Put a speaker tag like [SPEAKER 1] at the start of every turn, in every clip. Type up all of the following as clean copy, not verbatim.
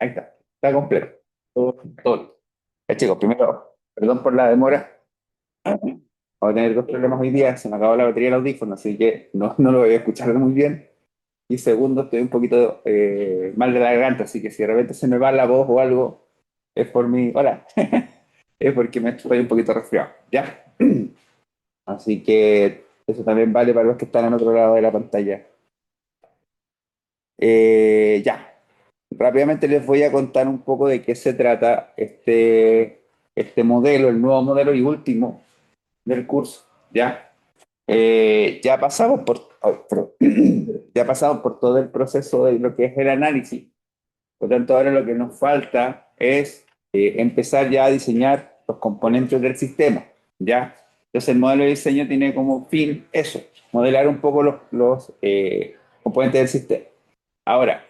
[SPEAKER 1] Ahí está. Está completo. Todo. Ya, chicos, primero, perdón por la demora. Voy a tener dos problemas hoy día. Se me acabó la batería del audífono, así que no lo voy a escuchar muy bien. Y segundo, estoy un poquito mal de la garganta, así que si de repente se me va la voz o algo, es por mi... Hola. Es porque me estoy un poquito resfriado. ¿Ya? Así que eso también vale para los que están al otro lado de la pantalla. Ya. Rápidamente les voy a contar un poco de qué se trata este modelo, el nuevo modelo y último del curso, ¿ya? Ya pasamos por, ay, perdón. Ya pasamos por todo el proceso de lo que es el análisis. Por lo tanto, ahora lo que nos falta es empezar ya a diseñar los componentes del sistema, ¿ya? Entonces, el modelo de diseño tiene como fin eso, modelar un poco los componentes del sistema. Ahora,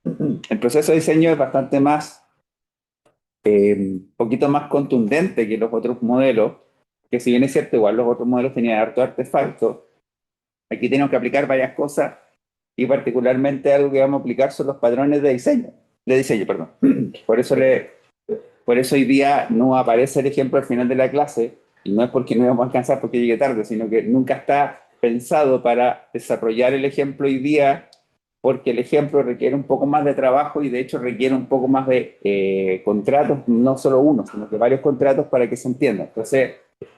[SPEAKER 1] el proceso de diseño es bastante más un poquito más contundente que los otros modelos, que si bien es cierto, igual los otros modelos tenían harto artefactos, aquí tenemos que aplicar varias cosas y particularmente algo que vamos a aplicar son los patrones de diseño, perdón. Por eso, por eso hoy día no aparece el ejemplo al final de la clase y no es porque no vamos a alcanzar porque llegue tarde, sino que nunca está pensado para desarrollar el ejemplo hoy día porque el ejemplo requiere un poco más de trabajo y de hecho requiere un poco más de contratos, no solo uno, sino que varios contratos para que se entienda. Entonces,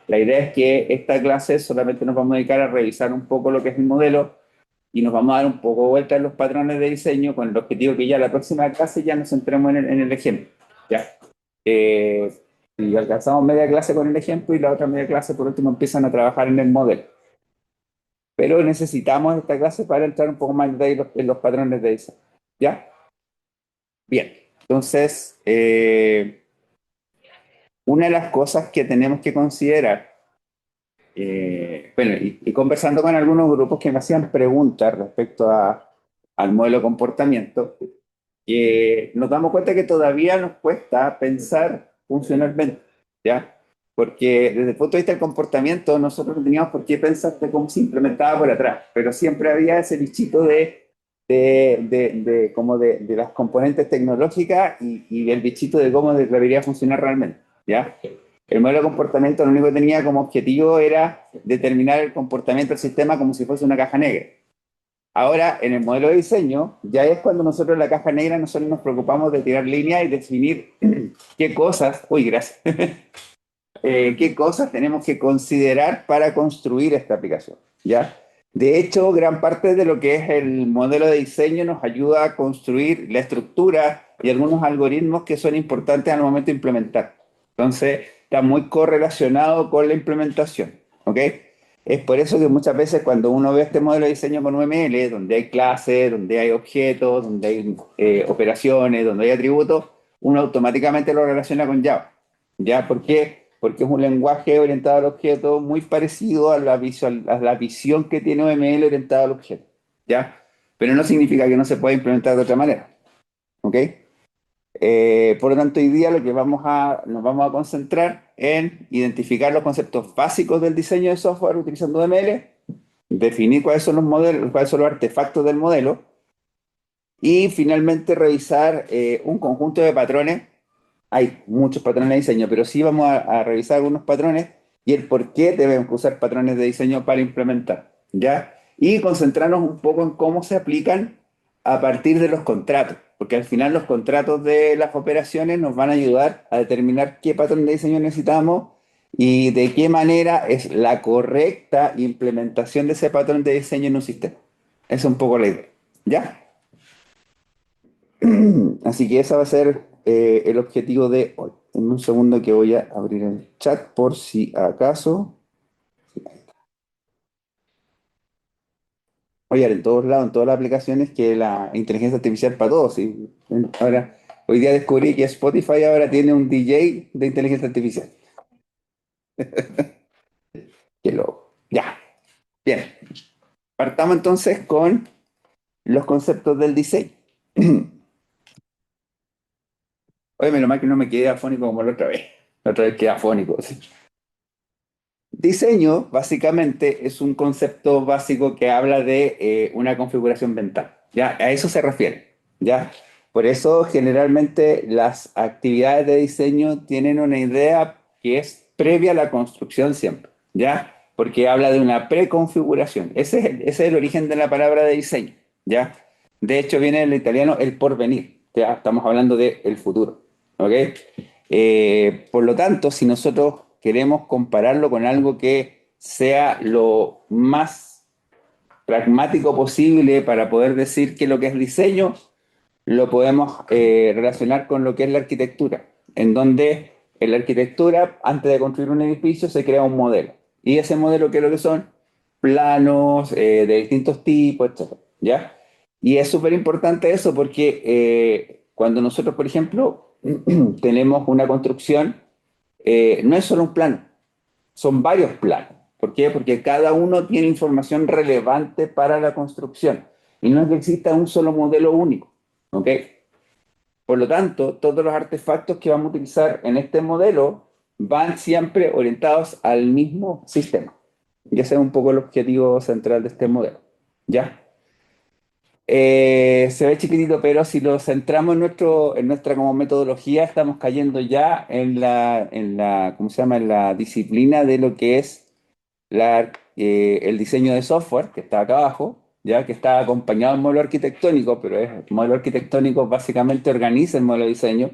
[SPEAKER 1] la idea es que esta clase solamente nos vamos a dedicar a revisar un poco lo que es el modelo y nos vamos a dar un poco vuelta en los patrones de diseño con el objetivo que ya la próxima clase ya nos centremos en el ejemplo. ¿Ya? Eh, y alcanzamos media clase con el ejemplo y la otra media clase por último empiezan a trabajar en el modelo. Pero necesitamos esta clase para entrar un poco más en detalle en los patrones de diseño. ¿Ya? Bien. Entonces, una de las cosas que tenemos que considerar, bueno, y conversando con algunos grupos que me hacían preguntas respecto al modelo de comportamiento, nos damos cuenta que todavía nos cuesta pensar funcionalmente, ¿ya? Porque desde el punto de vista del comportamiento, nosotros no teníamos por qué pensar de cómo se implementaba por atrás, pero siempre había ese bichito como de las componentes tecnológicas y el bichito de cómo debería funcionar realmente, ¿ya? El modelo de comportamiento lo único que tenía como objetivo era determinar el comportamiento del sistema como si fuese una caja negra. Ahora, en el modelo de diseño, ya es cuando nosotros en la caja negra nosotros nos preocupamos de tirar líneas y definir qué cosas, uy, gracias, qué cosas tenemos que considerar para construir esta aplicación, ¿ya? De hecho, gran parte de lo que es el modelo de diseño nos ayuda a construir la estructura y algunos algoritmos que son importantes al momento de implementar. Entonces, está muy correlacionado con la implementación, ¿ok? Es por eso que muchas veces cuando uno ve este modelo de diseño con UML, donde hay clases, donde hay objetos, donde hay operaciones, donde hay atributos, uno automáticamente lo relaciona con Java. ¿Ya? ¿Por qué? Porque es un lenguaje orientado al objeto muy parecido a a la visión que tiene OML orientada al objeto. ¿Ya? Pero no significa que no se pueda implementar de otra manera. ¿Ok? Por lo tanto, hoy día lo que nos vamos a concentrar en identificar los conceptos básicos del diseño de software utilizando OML, definir cuáles son los modelos, cuáles son los artefactos del modelo y finalmente revisar un conjunto de patrones. Hay muchos patrones de diseño, pero sí vamos a revisar algunos patrones y el por qué debemos usar patrones de diseño para implementar, ¿ya? Y concentrarnos un poco en cómo se aplican a partir de los contratos, porque al final los contratos de las operaciones nos van a ayudar a determinar qué patrón de diseño necesitamos y de qué manera es la correcta implementación de ese patrón de diseño en un sistema. Esa es un poco la idea, ¿ya? Así que ese va a ser el objetivo de hoy. En un segundo que voy a abrir el chat por si acaso. Oye, en todos lados, en todas las aplicaciones, que la inteligencia artificial para todos. ¿Sí? Ahora, hoy día descubrí que Spotify ahora tiene un DJ de inteligencia artificial. Qué loco. Ya, bien. Partamos entonces con los conceptos del diseño. Oye, menos mal que no me quedé afónico como la otra vez. La otra vez quedé afónico. ¿Sí? Diseño, básicamente, es un concepto básico que habla de una configuración mental. ¿Ya? A eso se refiere. ¿Ya? Por eso generalmente las actividades de diseño tienen una idea que es previa a la construcción siempre, ¿ya? Porque habla de una preconfiguración. Ese es el origen de la palabra de diseño, ¿ya? De hecho viene del italiano el porvenir, ¿ya? Estamos hablando del el futuro, ¿ok? Por lo tanto, si nosotros queremos compararlo con algo que sea lo más pragmático posible para poder decir que lo que es diseño, lo podemos relacionar con lo que es la arquitectura, en donde en la arquitectura, antes de construir un edificio, se crea un modelo. Y ese modelo, ¿qué es lo que son? Planos de distintos tipos, etcétera, ¿ya? Y es súper importante eso porque cuando nosotros, por ejemplo, tenemos una construcción, no es solo un plano, son varios planos. ¿Por qué? Porque cada uno tiene información relevante para la construcción. Y no es que exista un solo modelo único. ¿Ok? Por lo tanto, todos los artefactos que vamos a utilizar en este modelo van siempre orientados al mismo sistema. Y ese es un poco el objetivo central de este modelo. ¿Ya? Se ve chiquitito, pero si lo centramos en nuestra como metodología, estamos cayendo ya ¿cómo se llama? En la disciplina de lo que es el diseño de software, que está acá abajo, ya que está acompañado del modelo arquitectónico, pero el modelo arquitectónico básicamente organiza el modelo de diseño,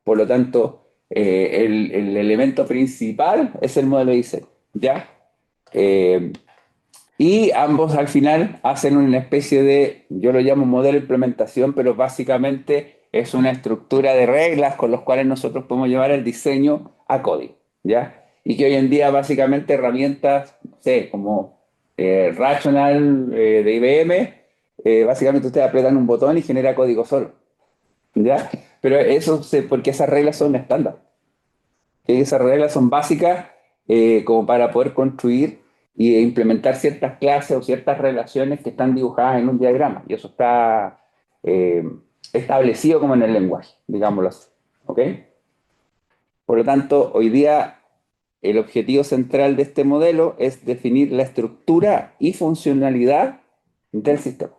[SPEAKER 1] por lo tanto, el elemento principal es el modelo de diseño, ¿ya? Eh, y ambos al final hacen una especie de, yo lo llamo modelo de implementación, pero básicamente es una estructura de reglas con las cuales nosotros podemos llevar el diseño a código, ¿ya? Y que hoy en día básicamente herramientas, no sé, como Rational de IBM, básicamente ustedes apretan un botón y genera código solo, ¿ya? Pero porque esas reglas son estándar, que esas reglas son básicas como para poder construir y implementar ciertas clases o ciertas relaciones que están dibujadas en un diagrama. Y eso está eh, establecido como en el lenguaje, digámoslo así. ¿Ok? Por lo tanto, hoy día el objetivo central de este modelo es definir la estructura y funcionalidad del sistema.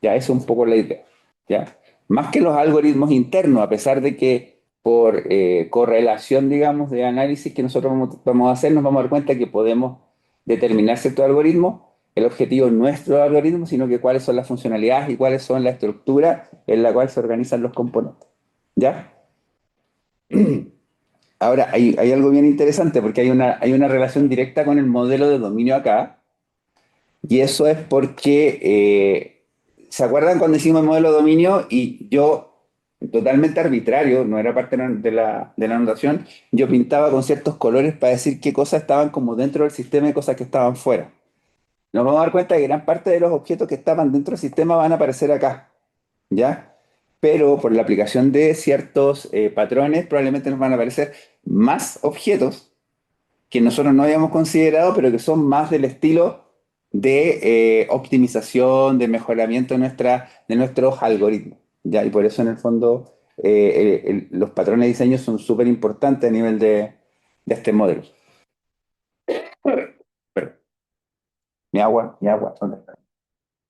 [SPEAKER 1] Ya, eso es un poco la idea. ¿Ya? Más que los algoritmos internos, a pesar de que por correlación, digamos, de análisis que nosotros vamos a hacer, nos vamos a dar cuenta que podemos determinar ciertos algoritmos. El objetivo no es nuestro algoritmo, sino que cuáles son las funcionalidades y cuáles son la estructura en la cual se organizan los componentes. ¿Ya? Ahora, hay algo bien interesante porque hay una relación directa con el modelo de dominio acá, y eso es porque, ¿se acuerdan cuando hicimos el modelo de dominio y yo, totalmente arbitrario, no era parte de la anotación, yo pintaba con ciertos colores para decir qué cosas estaban como dentro del sistema y cosas que estaban fuera? Nos vamos a dar cuenta que gran parte de los objetos que estaban dentro del sistema van a aparecer acá, ¿ya? Pero por la aplicación de ciertos patrones probablemente nos van a aparecer más objetos que nosotros no habíamos considerado, pero que son más del estilo de optimización, de mejoramiento de nuestros algoritmos. ¿Ya? Y por eso en el fondo los patrones de diseño son súper importantes a nivel de este modelo. Pero, mi agua, ¿dónde está?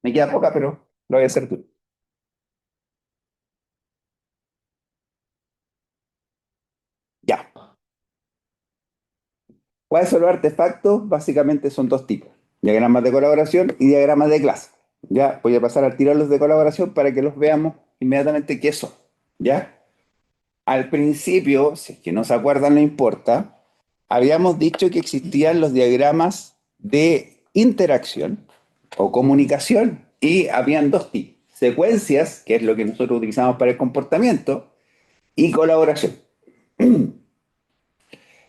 [SPEAKER 1] Me queda poca, pero lo voy a hacer tú. Ya. ¿Cuáles son los artefactos? Básicamente son dos tipos: diagramas de colaboración y diagramas de clase. Ya voy a pasar a tirar los de colaboración para que los veamos inmediatamente qué son. ¿Ya? Al principio, si es que no se acuerdan, no importa, habíamos dicho que existían los diagramas de interacción o comunicación y habían dos tipos: secuencias, que es lo que nosotros utilizamos para el comportamiento, y colaboración.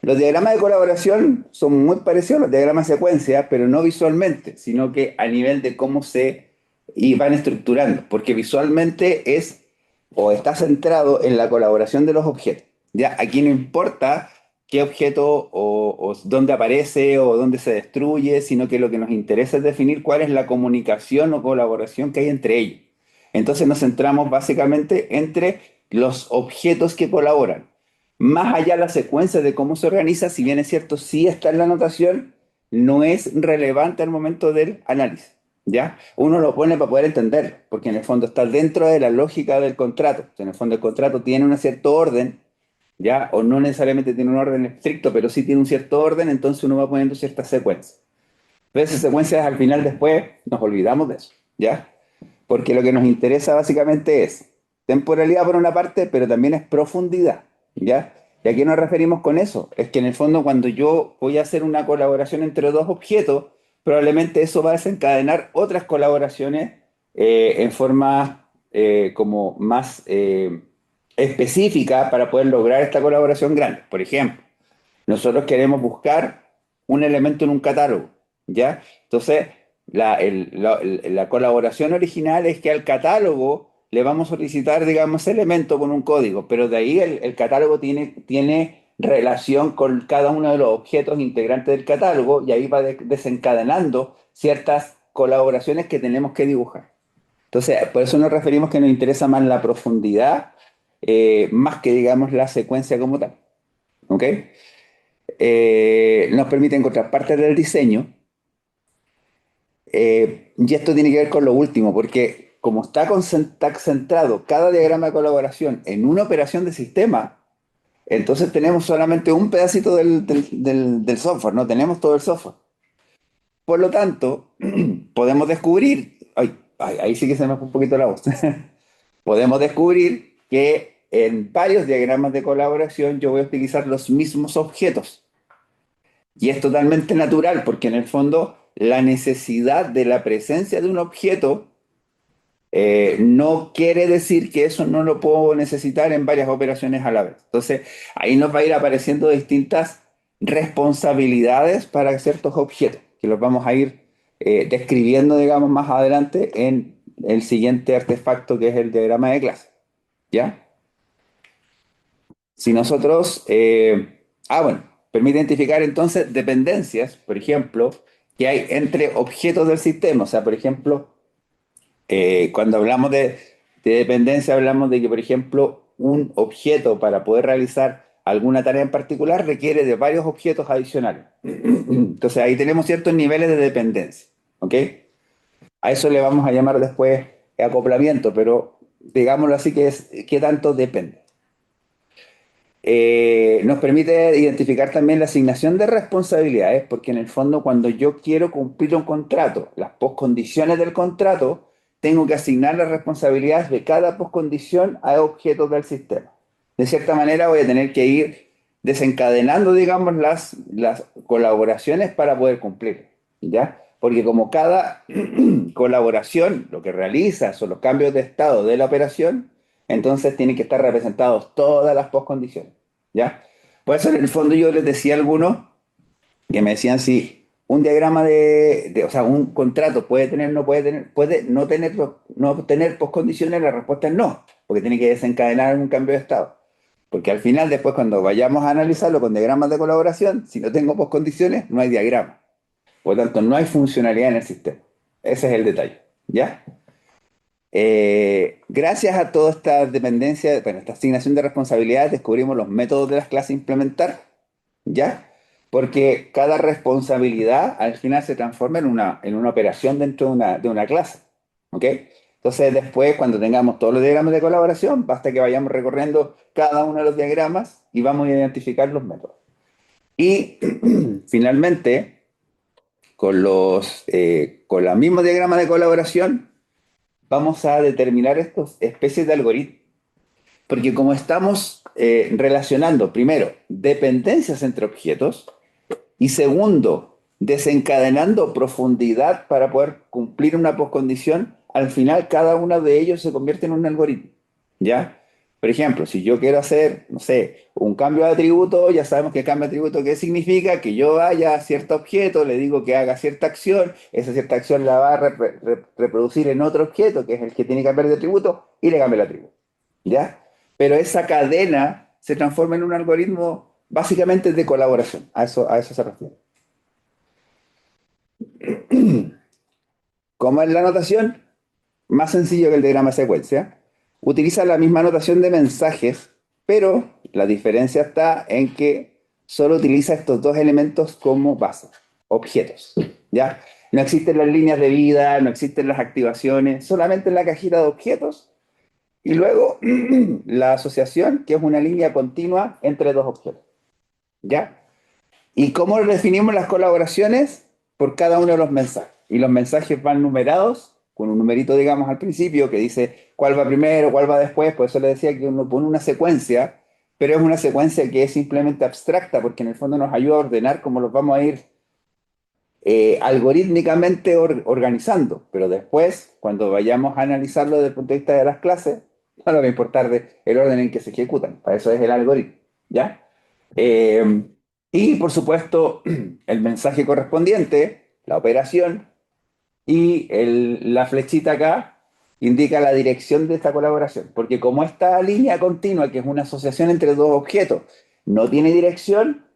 [SPEAKER 1] Los diagramas de colaboración son muy parecidos a los diagramas de secuencia, pero no visualmente, sino que a nivel de cómo se y van estructurando, porque visualmente es o está centrado en la colaboración de los objetos. Ya, aquí no importa qué objeto o dónde aparece o dónde se destruye, sino que lo que nos interesa es definir cuál es la comunicación o colaboración que hay entre ellos. Entonces nos centramos básicamente entre los objetos que colaboran. Más allá de la secuencia de cómo se organiza, si bien es cierto, sí está en la anotación, no es relevante al momento del análisis. ¿ya? Uno lo pone para poder entender, porque en el fondo está dentro de la lógica del contrato. O sea, en el fondo el contrato tiene un cierto orden, ¿ya? O no necesariamente tiene un orden estricto, pero sí tiene un cierto orden, entonces uno va poniendo ciertas secuencias. Pero esas secuencias al final después nos olvidamos de eso, ¿ya? Porque lo que nos interesa básicamente es temporalidad por una parte, pero también es profundidad, ¿ya? ¿Y a qué nos referimos con eso? Es que en el fondo cuando yo voy a hacer una colaboración entre dos objetos, probablemente eso va a desencadenar otras colaboraciones en forma como más específica para poder lograr esta colaboración grande. Por ejemplo, nosotros queremos buscar un elemento en un catálogo, ¿ya? Entonces, la colaboración original es que al catálogo le vamos a solicitar, digamos, ese elemento con un código, pero de ahí el catálogo tiene relación con cada uno de los objetos integrantes del catálogo y ahí va desencadenando ciertas colaboraciones que tenemos que dibujar. Entonces, por eso nos referimos que nos interesa más la profundidad, más que, digamos, la secuencia como tal. ¿Ok? Nos permite encontrar partes del diseño. Y esto tiene que ver con lo último, porque como está centrado cada diagrama de colaboración en una operación de sistema, entonces tenemos solamente un pedacito del software, no tenemos todo el software. Por lo tanto, podemos descubrir, ahí sí que se me fue un poquito la voz, podemos descubrir que en varios diagramas de colaboración yo voy a utilizar los mismos objetos. Y es totalmente natural porque en el fondo la necesidad de la presencia de un objeto no quiere decir que eso no lo puedo necesitar en varias operaciones a la vez. Entonces ahí nos va a ir apareciendo distintas responsabilidades para ciertos objetos que los vamos a ir describiendo, digamos, más adelante en el siguiente artefacto que es el diagrama de clase. ¿Ya? Si nosotros, bueno, permite identificar entonces dependencias, por ejemplo, que hay entre objetos del sistema. O sea, por ejemplo, cuando hablamos de dependencia, hablamos de que, por ejemplo, un objeto para poder realizar alguna tarea en particular requiere de varios objetos adicionales. Entonces ahí tenemos ciertos niveles de dependencia. ¿Ok? A eso le vamos a llamar después acoplamiento, pero digámoslo así que es qué tanto depende. Nos permite identificar también la asignación de responsabilidades, porque en el fondo cuando yo quiero cumplir un contrato, las poscondiciones del contrato, tengo que asignar las responsabilidades de cada poscondición a objetos del sistema. De cierta manera voy a tener que ir desencadenando, digamos, las colaboraciones para poder cumplir, ¿ya? Porque como cada colaboración, lo que realiza son los cambios de estado de la operación, entonces tienen que estar representados todas las postcondiciones, ¿ya? Por eso en el fondo yo les decía a algunos que me decían si un diagrama o sea, un contrato puede tener, no puede tener, puede no tener postcondiciones, la respuesta es no, porque tiene que desencadenar un cambio de estado. Porque al final, después, cuando vayamos a analizarlo con diagramas de colaboración, si no tengo postcondiciones, no hay diagrama. Por lo tanto, no hay funcionalidad en el sistema. Ese es el detalle, ¿ya? Gracias a toda esta dependencia, bueno, esta asignación de responsabilidades, descubrimos los métodos de las clases a implementar, ¿ya? Porque cada responsabilidad al final se transforma en una operación dentro de una clase, ¿ok? Entonces después, cuando tengamos todos los diagramas de colaboración, basta que vayamos recorriendo cada uno de los diagramas y vamos a identificar los métodos. Y finalmente, con los mismos diagramas de colaboración, vamos a determinar estas especies de algoritmos. Porque como estamos relacionando, primero, dependencias entre objetos y segundo, desencadenando profundidad para poder cumplir una poscondición, al final cada uno de ellos se convierte en un algoritmo. ¿Ya? Por ejemplo, si yo quiero hacer, no sé, un cambio de atributo, ya sabemos que el cambio de atributo, ¿qué significa? Que yo vaya a cierto objeto, le digo que haga cierta acción, esa cierta acción la va a reproducir en otro objeto, que es el que tiene que cambiar de atributo, y le cambio el atributo. ¿Ya? Pero esa cadena se transforma en un algoritmo básicamente de colaboración. A eso se refiere. ¿Cómo es la notación? Más sencillo que el diagrama de secuencia. Utiliza la misma notación de mensajes, pero la diferencia está en que solo utiliza estos dos elementos como base, objetos. ¿Ya? No existen las líneas de vida, no existen las activaciones, solamente en la cajita de objetos y luego la asociación, que es una línea continua entre dos objetos. ¿Ya? ¿Y cómo definimos las colaboraciones? Por cada uno de los mensajes. Y los mensajes van numerados, con un numerito, digamos, al principio, que dice cuál va primero, cuál va después. Por eso le decía que uno pone una secuencia, pero es una secuencia que es simplemente abstracta, porque en el fondo nos ayuda a ordenar cómo los vamos a ir algorítmicamente organizando. Pero después, cuando vayamos a analizarlo desde el punto de vista de las clases, no nos va a importar el orden en que se ejecutan. Para eso es el algoritmo. ¿Ya? Eh, y por supuesto, el mensaje correspondiente, la operación, y la flechita acá indica la dirección de esta colaboración. Porque como esta línea continua, que es una asociación entre dos objetos, no tiene dirección,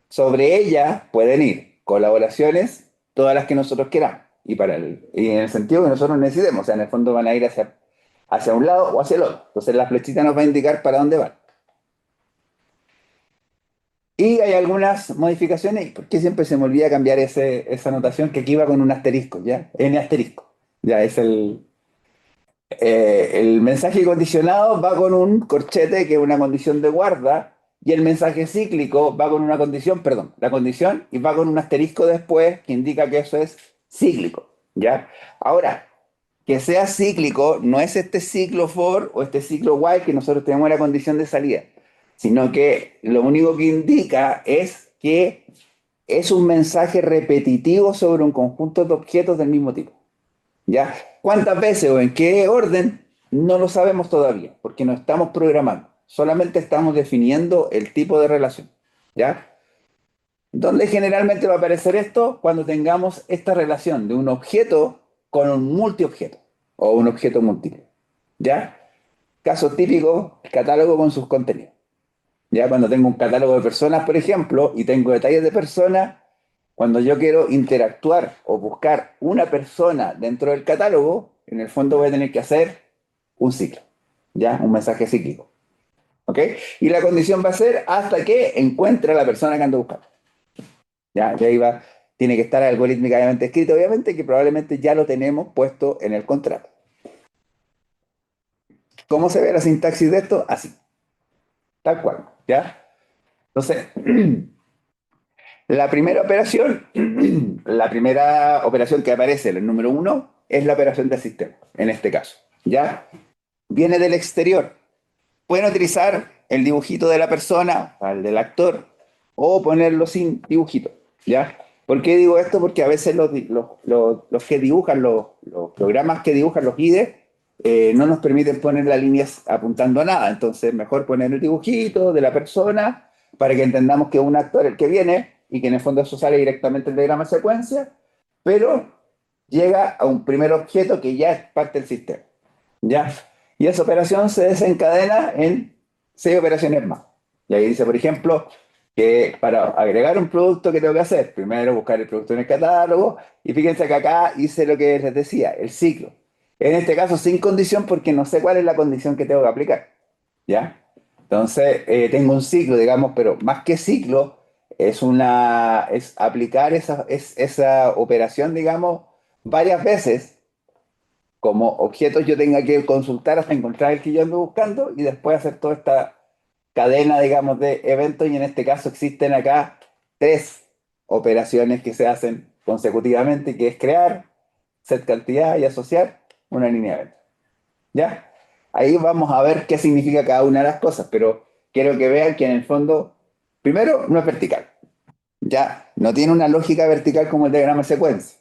[SPEAKER 1] sobre ella pueden ir colaboraciones, todas las que nosotros queramos. Y en el sentido que nosotros necesitemos. O sea, en el fondo van a ir hacia un lado o hacia el otro. Entonces la flechita nos va a indicar para dónde van. Y hay algunas modificaciones, porque siempre se me olvida cambiar esa anotación que aquí va con un asterisco, ¿ya? N asterisco. Ya es el mensaje condicionado va con un corchete, que es una condición de guarda, y el mensaje cíclico va con una condición, perdón, la condición, y va con un asterisco después que indica que eso es cíclico, ¿ya? Ahora, que sea cíclico no es este ciclo for o este ciclo while que nosotros tenemos en la condición de salida, sino que lo único que indica es que es un mensaje repetitivo sobre un conjunto de objetos del mismo tipo. ¿Ya? ¿Cuántas veces o en qué orden? No lo sabemos todavía, porque no estamos programando. Solamente estamos definiendo el tipo de relación. ¿Ya? ¿Dónde generalmente va a aparecer esto? Cuando tengamos esta relación de un objeto con un multiobjeto o un objeto múltiple. ¿Ya? Caso típico, el catálogo con sus contenidos. Ya cuando tengo un catálogo de personas, por ejemplo, y tengo detalles de personas, cuando yo quiero interactuar o buscar una persona dentro del catálogo, en el fondo voy a tener que hacer un ciclo, ¿ya? Un mensaje cíclico, ¿ok? Y la condición va a ser hasta que encuentre a la persona que ando buscando, ¿ya? Y ahí va, tiene que estar algorítmicamente escrito, obviamente, que probablemente ya lo tenemos puesto en el contrato. ¿Cómo se ve la sintaxis de esto? Así, tal cual, ¿ya? Entonces, la primera operación, la primera operación que aparece, el número uno, es la operación del sistema, en este caso. ¿Ya? Viene del exterior. Pueden utilizar el dibujito de la persona, el del actor, o ponerlo sin dibujito. ¿Ya? ¿Por qué digo esto? Porque a veces los que dibujan, los programas que dibujan los IDE, no nos permiten poner las líneas apuntando a nada. Entonces, mejor poner el dibujito de la persona para que entendamos que es un actor el que viene y que en el fondo eso sale directamente del diagrama de secuencia, pero llega a un primer objeto que ya es parte del sistema. ¿Ya? Y esa operación se desencadena en 6 operaciones más. Y ahí dice, por ejemplo, que para agregar un producto, ¿qué tengo que hacer? Primero buscar el producto en el catálogo, y fíjense que acá hice lo que les decía, el ciclo. En este caso sin condición, porque no sé cuál es la condición que tengo que aplicar. ¿Ya? Entonces, tengo un ciclo, digamos, pero más que ciclo, es aplicar esa operación, digamos, varias veces. Como objetos yo tenga que consultar hasta encontrar el que yo ando buscando y después hacer toda esta cadena, digamos, de eventos. Y en este caso existen acá 3 operaciones que se hacen consecutivamente, que es crear, set cantidad y asociar una línea de eventos. ¿Ya? Ahí vamos a ver qué significa cada una de las cosas, pero quiero que vean que en el fondo, primero, no es vertical. Ya, no tiene una lógica vertical como el diagrama de secuencia.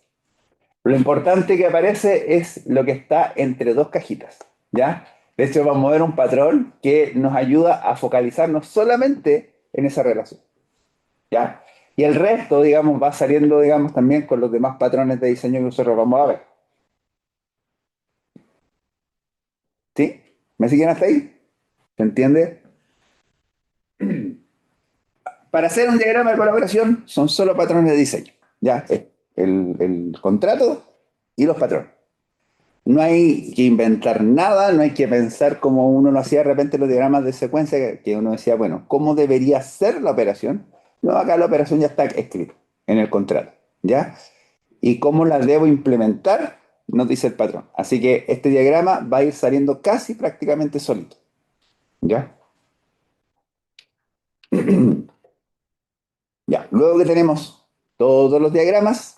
[SPEAKER 1] Lo importante que aparece es lo que está entre dos cajitas, ¿ya? De hecho, vamos a ver un patrón que nos ayuda a focalizarnos solamente en esa relación, ¿ya? Y el resto, digamos, va saliendo, digamos, también con los demás patrones de diseño que nosotros vamos a ver. ¿Sí? ¿Me siguen hasta ahí? ¿Se entiende? Para hacer un diagrama de colaboración son solo patrones de diseño, ¿ya? El contrato y los patrones. No hay que inventar nada, no hay que pensar como uno lo hacía de repente en los diagramas de secuencia, que uno decía, bueno, ¿cómo debería ser la operación? No, acá la operación ya está escrita en el contrato, ¿ya? y cómo las debo implementar, nos dice el patrón. Así que este diagrama va a ir saliendo casi prácticamente solito. ¿Ya? Ya, luego que tenemos todos los diagramas,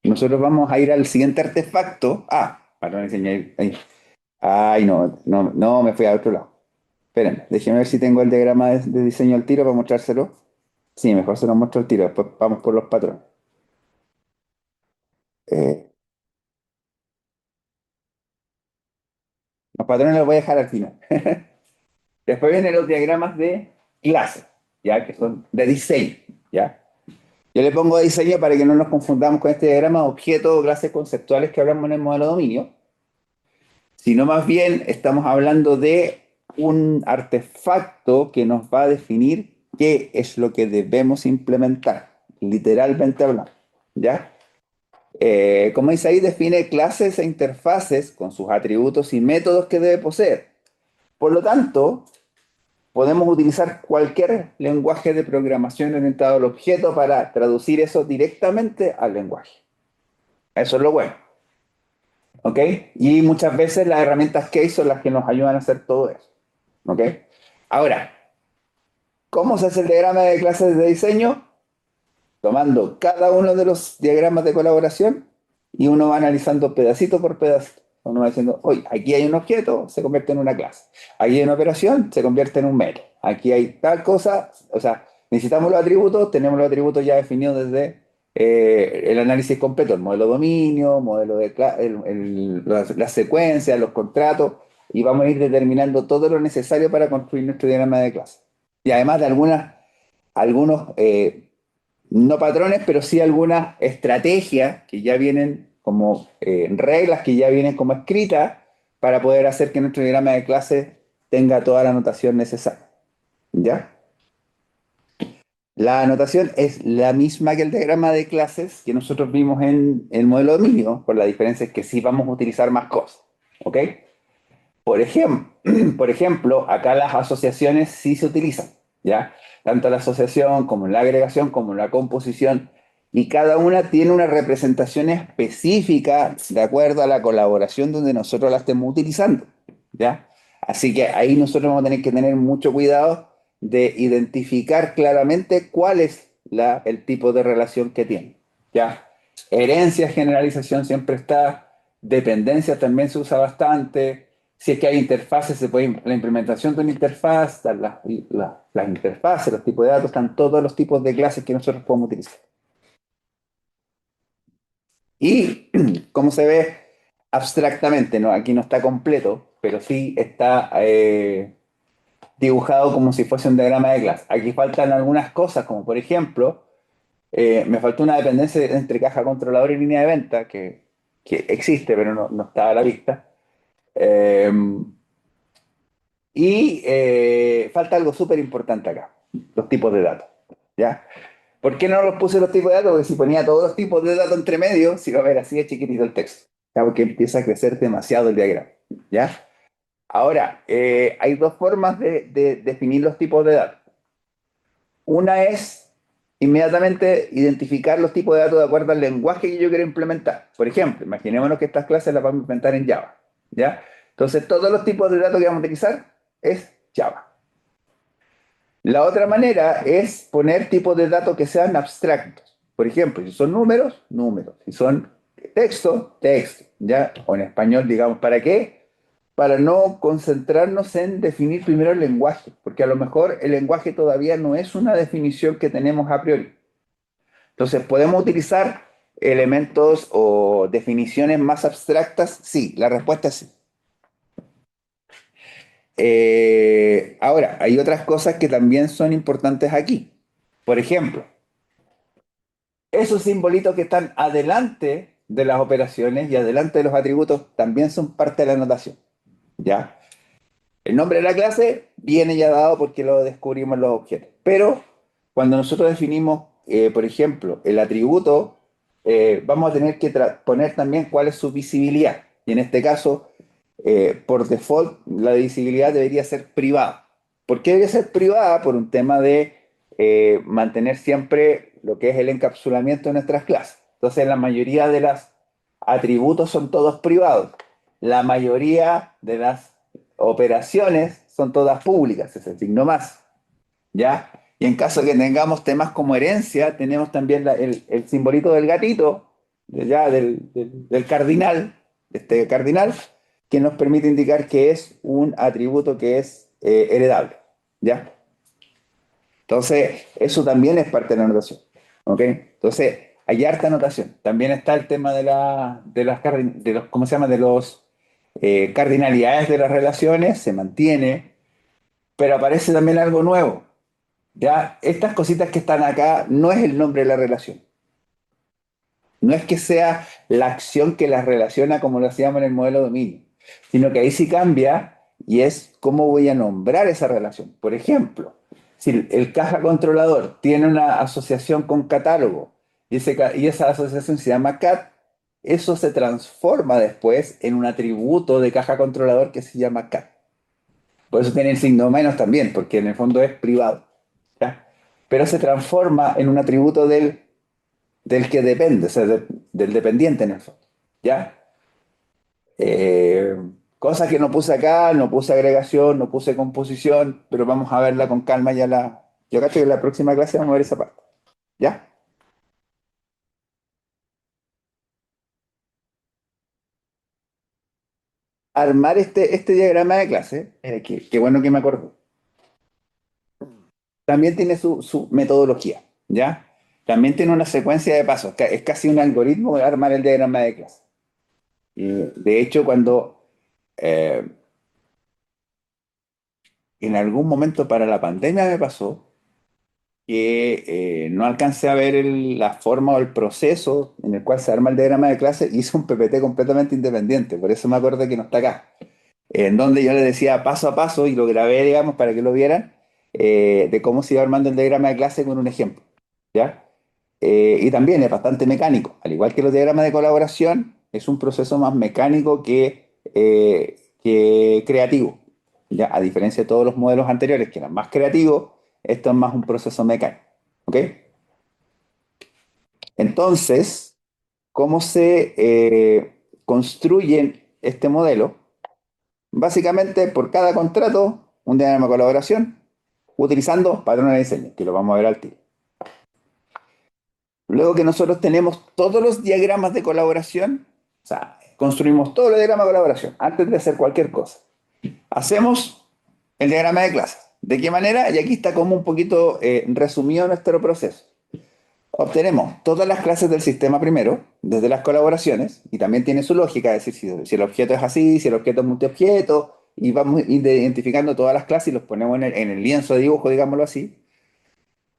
[SPEAKER 1] nosotros vamos a ir al siguiente artefacto. Para no enseñar ahí. Ay, no, me fui a otro lado. Esperen, déjenme ver si tengo el diagrama de diseño al tiro para mostrárselo. Sí, mejor se lo muestro al tiro, después vamos por los patrones. Eh, los patrones los voy a dejar al final. Después vienen los diagramas de clase, ¿ya? Que son de diseño, ¿ya? Yo le pongo diseño para que no nos confundamos con este diagrama de objetos o clases conceptuales que hablamos en el modelo de dominio, sino más bien estamos hablando de un artefacto que nos va a definir qué es lo que debemos implementar, literalmente hablando, ¿ya? Como dice ahí, define clases e interfaces con sus atributos y métodos que debe poseer. Por lo tanto, podemos utilizar cualquier lenguaje de programación orientado al objeto para traducir eso directamente al lenguaje. Eso es lo bueno. ¿Ok? Y muchas veces las herramientas Case son las que nos ayudan a hacer todo eso. ¿Ok? Ahora, ¿cómo se hace el diagrama de clases de diseño? Tomando cada uno de los diagramas de colaboración y uno va analizando pedacito por pedacito. Uno va diciendo, oye, aquí hay un objeto, se convierte en una clase. Aquí hay una operación, se convierte en un método. Aquí hay tal cosa, o sea, necesitamos los atributos, tenemos los atributos ya definidos desde el análisis completo, el modelo dominio, modelo de las secuencias, los contratos, y vamos a ir determinando todo lo necesario para construir nuestro diagrama de clase. Y además de algunos no patrones, pero sí algunas estrategias que ya vienen como reglas que ya vienen como escritas para poder hacer que nuestro diagrama de clase tenga toda la anotación necesaria. ¿Ya? La anotación es la misma que el diagrama de clases que nosotros vimos en el modelo dominio, por la diferencia es que sí vamos a utilizar más cosas. ¿Ok? Por ejemplo, acá las asociaciones sí se utilizan, ¿ya? Tanto la asociación como la agregación como la composición, y cada una tiene una representación específica de acuerdo a la colaboración donde nosotros la estemos utilizando, ¿ya? Así que ahí nosotros vamos a tener que tener mucho cuidado de identificar claramente cuál es el tipo de relación que tiene, ¿ya? Herencia, generalización siempre está, dependencia también se usa bastante. Si es que hay interfaces, la implementación de una interfaz, están las interfaces, los tipos de datos, están todos los tipos de clases que nosotros podemos utilizar. Y como se ve abstractamente, ¿no? Aquí no está completo, pero sí está dibujado como si fuese un diagrama de clase. Aquí faltan algunas cosas, como por ejemplo, me faltó una dependencia entre caja controlador y línea de venta, que existe, pero no está a la vista. Eh, Y falta algo súper importante acá, los tipos de datos. ¿Ya? ¿Por qué no los puse los tipos de datos? Porque si ponía todos los tipos de datos entre medio, si va a ver así de chiquitito el texto. ¿Ya? Porque empieza a crecer demasiado el diagrama. ¿Ya? Ahora, hay dos formas de definir los tipos de datos. Una es inmediatamente identificar los tipos de datos de acuerdo al lenguaje que yo quiero implementar. Por ejemplo, imaginémonos que estas clases las vamos a implementar en Java. ¿Ya? Entonces, todos los tipos de datos que vamos a utilizar es Java. La otra manera es poner tipos de datos que sean abstractos. Por ejemplo, si son números, números. Si son texto, texto. ¿Ya? O en español, digamos, ¿para qué? Para no concentrarnos en definir primero el lenguaje, porque a lo mejor el lenguaje todavía no es una definición que tenemos a priori. Entonces, ¿podemos utilizar elementos o definiciones más abstractas? Sí, la respuesta es sí. Ahora, hay otras cosas que también son importantes aquí. Por ejemplo, esos simbolitos que están adelante de las operaciones y adelante de los atributos también son parte de la notación. ¿Ya? El nombre de la clase viene ya dado porque lo descubrimos en los objetos. Pero cuando nosotros definimos, por ejemplo, el atributo, vamos a tener que poner también cuál es su visibilidad. Y en este caso, por default, la visibilidad debería ser privada. ¿Por qué debería ser privada? Por un tema de mantener siempre lo que es el encapsulamiento de nuestras clases. Entonces la mayoría de los atributos son todos privados. La mayoría de las operaciones son todas públicas, es el signo más. ¿Ya? Y en caso que tengamos temas como herencia, tenemos también el simbolito del gatito, ya, del cardinal, este cardinal, que nos permite indicar que es un atributo que es heredable. ¿Ya? Entonces, eso también es parte de la notación. ¿Ok? Entonces, hay harta notación. También está el tema de los, ¿cómo se llama? De los cardinalidades de las relaciones, se mantiene, pero aparece también algo nuevo. Ya, estas cositas que están acá no es el nombre de la relación. No es que sea la acción que las relaciona como lo hacíamos en el modelo dominio, sino que ahí sí cambia y es cómo voy a nombrar esa relación. Por ejemplo, si el caja controlador tiene una asociación con catálogo y esa asociación se llama CAT, eso se transforma después en un atributo de caja controlador que se llama CAT. Por eso tiene el signo menos también, porque en el fondo es privado. ¿Ya? Pero se transforma en un atributo del que depende, o sea, del dependiente en el fondo. ¿Ya? Eh, Cosas que no puse acá, no puse agregación, no puse composición, pero vamos a verla con calma ya la... Yo creo que en la próxima clase vamos a ver esa parte. ¿Ya? Armar este diagrama de clase, qué bueno que me acuerdo, también tiene su metodología, ¿ya? También tiene una secuencia de pasos, es casi un algoritmo de armar el diagrama de clase. Y de hecho, cuando eh, en algún momento para la pandemia me pasó que no alcancé a ver la forma o el proceso en el cual se arma el diagrama de clase, hice un PPT completamente independiente, por eso me acuerdo que no está acá, en donde yo le decía paso a paso y lo grabé, digamos, para que lo vieran, de cómo se iba armando el diagrama de clase con un ejemplo, ¿ya? Y también es bastante mecánico, al igual que los diagramas de colaboración, es un proceso más mecánico que creativo, ¿ya? A diferencia de todos los modelos anteriores que eran más creativos, esto es más un proceso mecánico, ¿ok? Entonces, ¿cómo se construye este modelo? Básicamente, por cada contrato, un diagrama de colaboración, utilizando patrones de diseño, que lo vamos a ver al tiro. Luego que nosotros tenemos todos los diagramas de colaboración, o sea, construimos todos los diagramas de colaboración antes de hacer cualquier cosa. Hacemos el diagrama de clase. ¿De qué manera? Y aquí está como un poquito resumido nuestro proceso. Obtenemos todas las clases del sistema primero, desde las colaboraciones, y también tiene su lógica, es decir, si el objeto es así, si el objeto es multiobjeto, y vamos identificando todas las clases y los ponemos en el lienzo de dibujo, digámoslo así.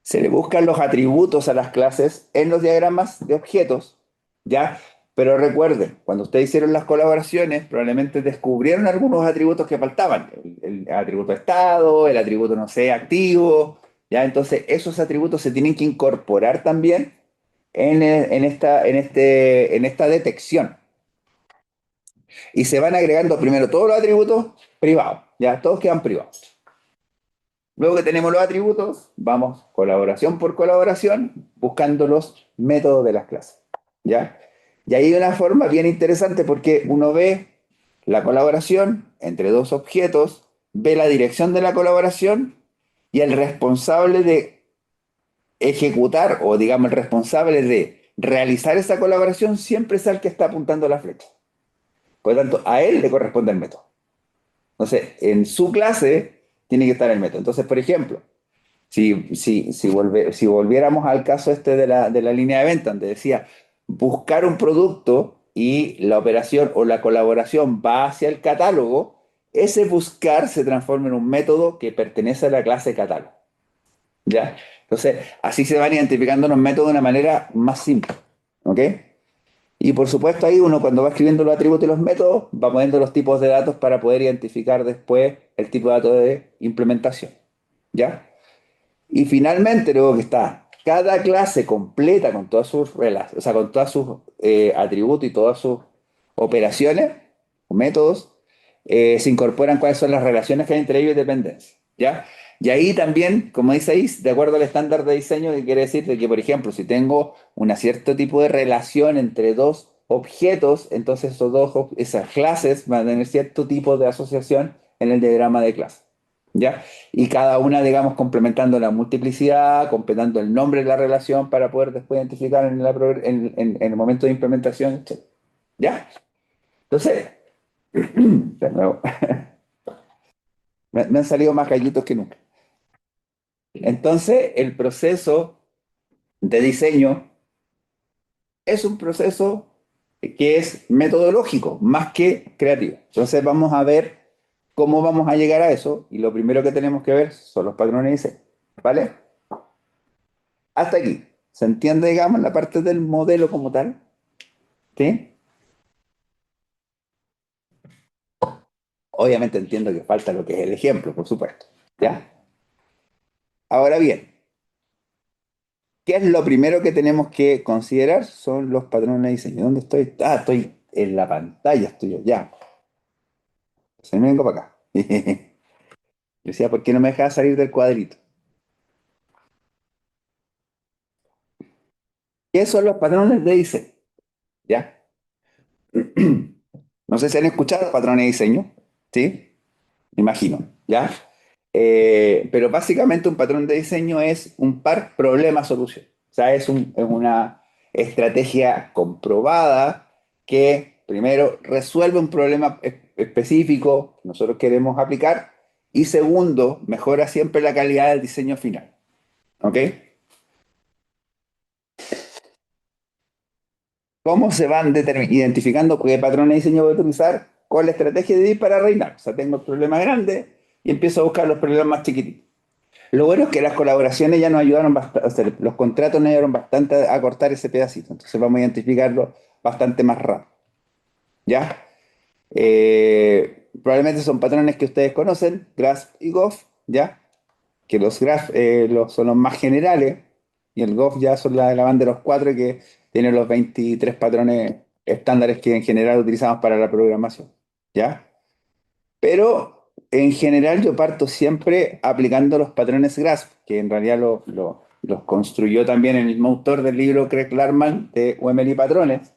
[SPEAKER 1] Se le buscan los atributos a las clases en los diagramas de objetos, ¿ya? Pero recuerden, cuando ustedes hicieron las colaboraciones, probablemente descubrieron algunos atributos que faltaban. El atributo estado, el atributo, no sé, activo, ¿ya? Entonces, esos atributos se tienen que incorporar también en esta detección. Y se van agregando primero todos los atributos privados, ¿ya? Todos quedan privados. Luego que tenemos los atributos, vamos colaboración por colaboración buscando los métodos de las clases. ¿Ya? Y ahí hay una forma bien interesante porque uno ve la colaboración entre dos objetos, ve la dirección de la colaboración y el responsable de ejecutar o digamos el responsable de realizar esa colaboración siempre es el que está apuntando la flecha. Por lo tanto, a él le corresponde el método. Entonces, en su clase tiene que estar el método. Entonces, por ejemplo, si volviéramos al caso este de la línea de venta, donde decía buscar un producto y la operación o la colaboración va hacia el catálogo, ese buscar se transforma en un método que pertenece a la clase catálogo. ¿Ya? Entonces, así se van identificando los métodos de una manera más simple. ¿Ok? Y por supuesto ahí uno cuando va escribiendo los atributos y los métodos va poniendo los tipos de datos para poder identificar después el tipo de dato de implementación. ¿Ya? Y finalmente, luego que está cada clase completa con todas sus o sea, con todos sus atributos y todas sus operaciones o métodos, se incorporan cuáles son las relaciones que hay entre ellos y dependencias. ¿Ya? Y ahí también, como dice ahí, de acuerdo al estándar de diseño, que quiere decir de que, por ejemplo, si tengo un cierto tipo de relación entre dos objetos, entonces esas clases van a tener cierto tipo de asociación en el diagrama de clase. ¿Ya? Y cada una, digamos, complementando la multiplicidad, completando el nombre de la relación para poder después identificar en el momento de implementación, etc. ¿Ya? Entonces, de nuevo, me han salido más gallitos que nunca. Entonces, el proceso de diseño es un proceso que es metodológico, más que creativo. Entonces, vamos a ver cómo vamos a llegar a eso, y lo primero que tenemos que ver son los patrones de diseño. ¿Vale? Hasta aquí. ¿Se entiende, digamos, la parte del modelo como tal? ¿Sí? Obviamente entiendo que falta lo que es el ejemplo, por supuesto. ¿Ya? Ahora bien, ¿qué es lo primero que tenemos que considerar? Son los patrones de diseño. ¿Dónde estoy? Ah, estoy en la pantalla, estoy yo. Ya. Se me vengo para acá. Decía, ¿por qué no me deja salir del cuadrito? ¿Qué son los patrones de diseño? ¿Ya? No sé si han escuchado patrones de diseño. ¿Sí? Me imagino. ¿Ya? Pero básicamente un patrón de diseño es un par problema-solución. O sea, es una estrategia comprobada que primero resuelve un problema específico que nosotros queremos aplicar, y segundo, mejora siempre la calidad del diseño final. ¿Ok? ¿Cómo se van identificando qué patrón de diseño voy a utilizar? Con la estrategia de ir para reinar. O sea, tengo el problema grande y empiezo a buscar los problemas más chiquititos. Lo bueno es que las colaboraciones ya nos ayudaron bastante, o sea, los contratos nos ayudaron bastante a cortar ese pedacito, entonces vamos a identificarlo bastante más rápido, ¿ya? Probablemente son patrones que ustedes conocen, GRASP y GOF, ¿ya? Que los GRASP son los más generales, y el GOF ya son la banda de los cuatro que tienen los 23 patrones estándares que en general utilizamos para la programación, ¿ya? Pero en general yo parto siempre aplicando los patrones GRASP, que en realidad los construyó también el mismo autor del libro, Craig Larman, de UML y Patrones,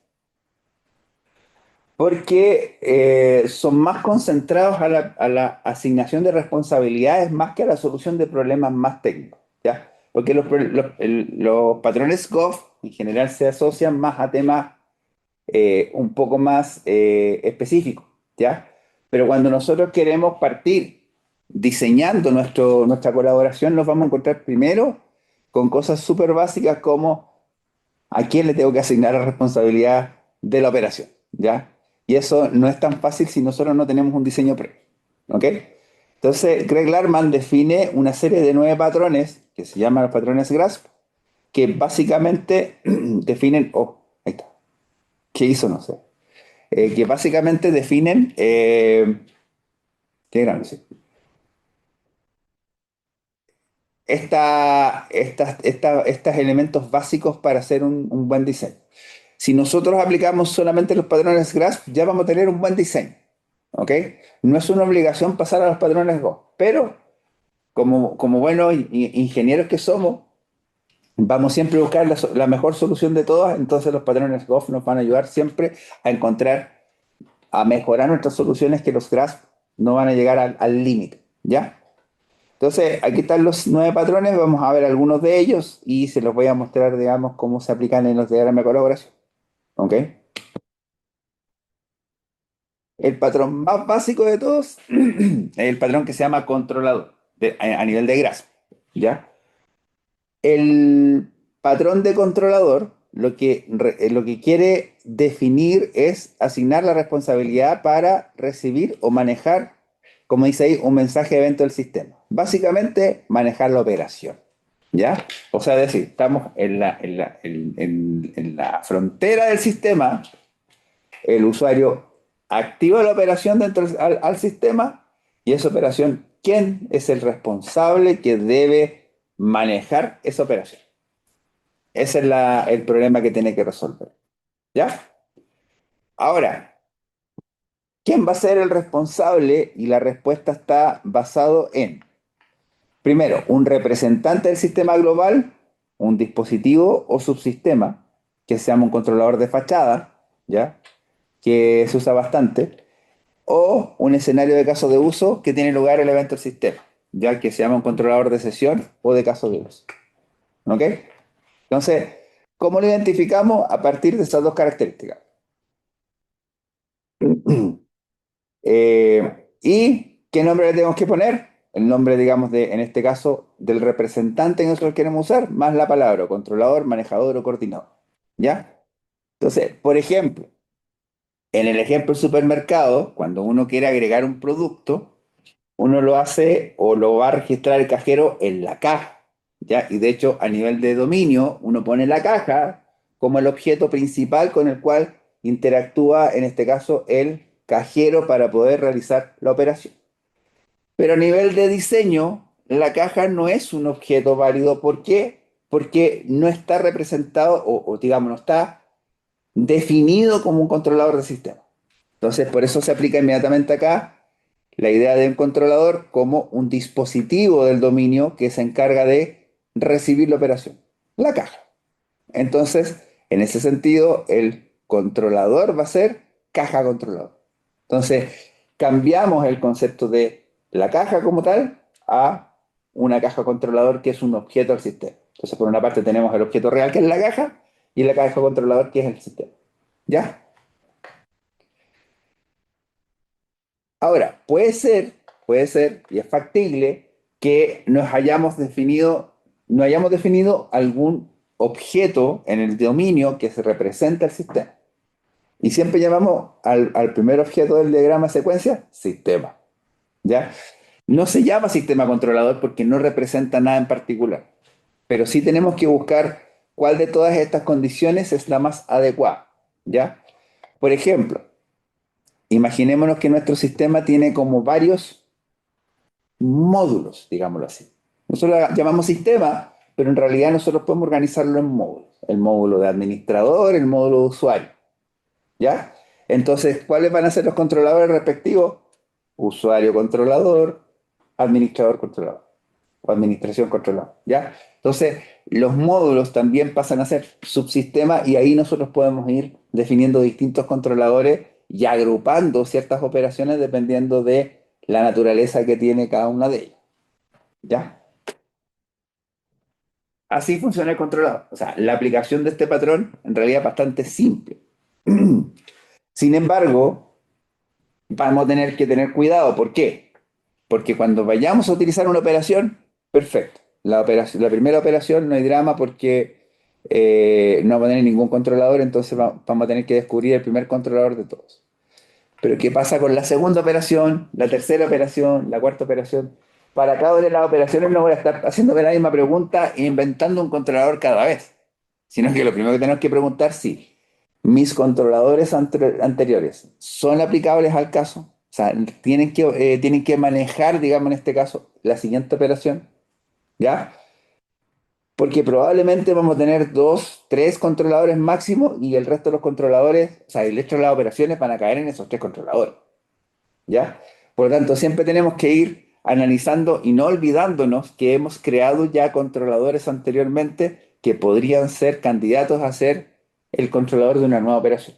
[SPEAKER 1] porque son más concentrados a la asignación de responsabilidades más que a la solución de problemas más técnicos, ¿ya? Porque los patrones GOF en general se asocian más a temas un poco más específico, ¿ya? Pero cuando nosotros queremos partir diseñando nuestra colaboración, nos vamos a encontrar primero con cosas súper básicas como a quién le tengo que asignar la responsabilidad de la operación, ¿ya? Y eso no es tan fácil si nosotros no tenemos un diseño previo, ¿ok? Entonces, Greg Larman define una serie de 9 patrones que se llaman los patrones GRASP, que básicamente definen, oh, ahí está, ¿qué hizo? No sé, que básicamente definen, qué grande, sí, estos elementos básicos para hacer un buen diseño. Si nosotros aplicamos solamente los patrones GRASP, ya vamos a tener un buen diseño. ¿Ok? No es una obligación pasar a los patrones Go, pero como buenos ingenieros que somos, vamos siempre a buscar la mejor solución de todas, entonces los patrones Go nos van a ayudar siempre a encontrar, a mejorar nuestras soluciones, que los GRASP no van a llegar al límite, ¿ya? Entonces, aquí están los 9 patrones, vamos a ver algunos de ellos y se los voy a mostrar, digamos, cómo se aplican en los diagramas de colaboración. ¿Ok? El patrón más básico de todos es el patrón que se llama controlador, a nivel de grasp, ¿ya? El patrón de controlador lo que quiere definir es asignar la responsabilidad para recibir o manejar, como dice ahí, un mensaje de evento del sistema. Básicamente, manejar la operación, ¿ya? O sea, decir, estamos en la frontera del sistema, el usuario activa la operación dentro al sistema, y esa operación, ¿quién es el responsable que debe manejar esa operación? Ese es el problema que tiene que resolver. ¿Ya? Ahora, ¿quién va a ser el responsable? Y la respuesta está basado en, Primero, un representante del sistema global, un dispositivo o subsistema, que se llama un controlador de fachada, ¿ya? Que se usa bastante, o un escenario de caso de uso que tiene lugar el evento del sistema, ya que se llama un controlador de sesión o de caso de uso. ¿Ok? Entonces, ¿cómo lo identificamos? A partir de estas dos características. ¿Y qué nombre le tenemos que poner? El nombre, digamos, en este caso, del representante que nosotros queremos usar, más la palabra controlador, manejador o coordinador. ¿Ya? Entonces, por ejemplo, en el ejemplo del supermercado, cuando uno quiere agregar un producto, uno lo hace o lo va a registrar el cajero en la caja, ¿ya? Y de hecho, a nivel de dominio, uno pone la caja como el objeto principal con el cual interactúa, en este caso, el cajero para poder realizar la operación. Pero a nivel de diseño, la caja no es un objeto válido. ¿Por qué? Porque no está representado o digamos, no está definido como un controlador de sistema. Entonces, por eso se aplica inmediatamente acá la idea de un controlador como un dispositivo del dominio que se encarga de recibir la operación, la caja. Entonces, en ese sentido, el controlador va a ser caja controlador. Entonces, cambiamos el concepto de la caja como tal a una caja controlador que es un objeto del sistema. Entonces, por una parte tenemos el objeto real que es la caja y la caja controlador que es el sistema. ¿Ya? Ahora, puede ser, y es factible, que no hayamos definido algún objeto en el dominio que se representa el sistema. Y siempre llamamos al primer objeto del diagrama de secuencia sistema, ¿ya? No se llama sistema controlador porque no representa nada en particular, pero sí tenemos que buscar cuál de todas estas condiciones es la más adecuada, ¿ya? Por ejemplo, imaginémonos que nuestro sistema tiene como varios módulos, digámoslo así. Nosotros lo llamamos sistema, pero en realidad nosotros podemos organizarlo en módulos. El módulo de administrador, el módulo de usuario, ¿ya? Entonces, ¿cuáles van a ser los controladores respectivos? Usuario controlador, administrador controlador o administración controlador, ¿ya? Entonces, los módulos también pasan a ser subsistemas y ahí nosotros podemos ir definiendo distintos controladores y agrupando ciertas operaciones dependiendo de la naturaleza que tiene cada una de ellas, ¿ya? Así funciona el controlador. O sea, la aplicación de este patrón en realidad es bastante simple. Sin embargo, vamos a tener que tener cuidado. ¿Por qué? Porque cuando vayamos a utilizar una operación, perfecto. La primera operación no hay drama porque no vamos a tener ningún controlador, entonces vamos a tener que descubrir el primer controlador de todos. Pero ¿qué pasa con la segunda operación, la tercera operación, la cuarta operación? Para cada una de las operaciones no voy a estar haciéndome la misma pregunta e inventando un controlador cada vez, sino que lo primero que tenemos que preguntar si mis controladores anteriores son aplicables al caso, o sea, tienen que manejar, digamos en este caso, la siguiente operación, ¿ya? Porque probablemente vamos a tener dos, tres controladores máximo y el resto de los controladores, o sea, el resto de las operaciones van a caer en esos tres controladores. ¿Ya? Por lo tanto, siempre tenemos que ir analizando y no olvidándonos que hemos creado ya controladores anteriormente que podrían ser candidatos a ser el controlador de una nueva operación.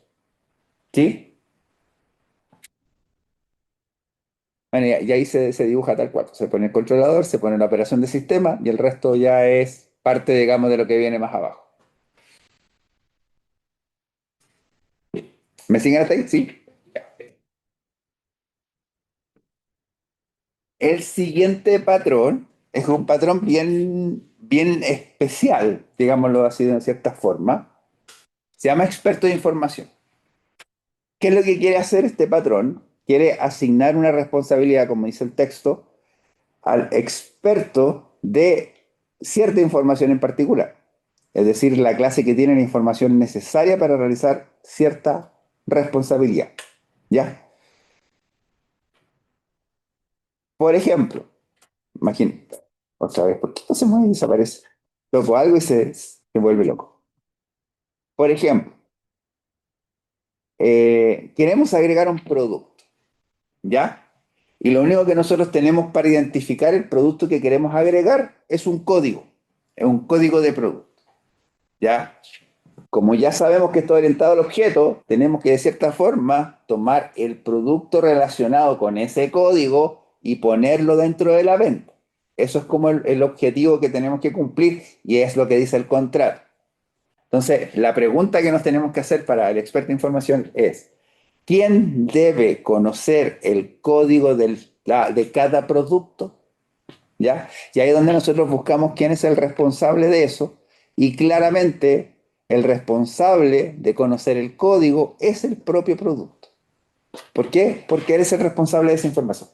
[SPEAKER 1] ¿Sí? Bueno, y ahí se dibuja tal cual. Se pone el controlador, se pone la operación de sistema y el resto ya es parte, digamos, de lo que viene más abajo. ¿Me siguen hasta ahí? Sí. El siguiente patrón es un patrón bien especial, digámoslo así de cierta forma. Se llama experto de información. ¿Qué es lo que quiere hacer este patrón? Quiere asignar una responsabilidad, como dice el texto, al experto de cierta información en particular. Es decir, la clase que tiene la información necesaria para realizar cierta responsabilidad. ¿Ya? Por ejemplo, imagínate, otra vez, ¿por qué esto se mueve y desaparece? Loco algo y se vuelve loco. Por ejemplo, queremos agregar un producto, ¿ya? Y lo único que nosotros tenemos para identificar el producto que queremos agregar es un código de producto, ¿ya? Como ya sabemos que está orientado al objeto, tenemos que de cierta forma tomar el producto relacionado con ese código y ponerlo dentro de la venta. Eso es como el objetivo que tenemos que cumplir y es lo que dice el contrato. Entonces, la pregunta que nos tenemos que hacer para el experto en información es, ¿quién debe conocer el código de cada producto? ¿Ya? Y ahí es donde nosotros buscamos quién es el responsable de eso. Y claramente el responsable de conocer el código es el propio producto. ¿Por qué? Porque él es el responsable de esa información.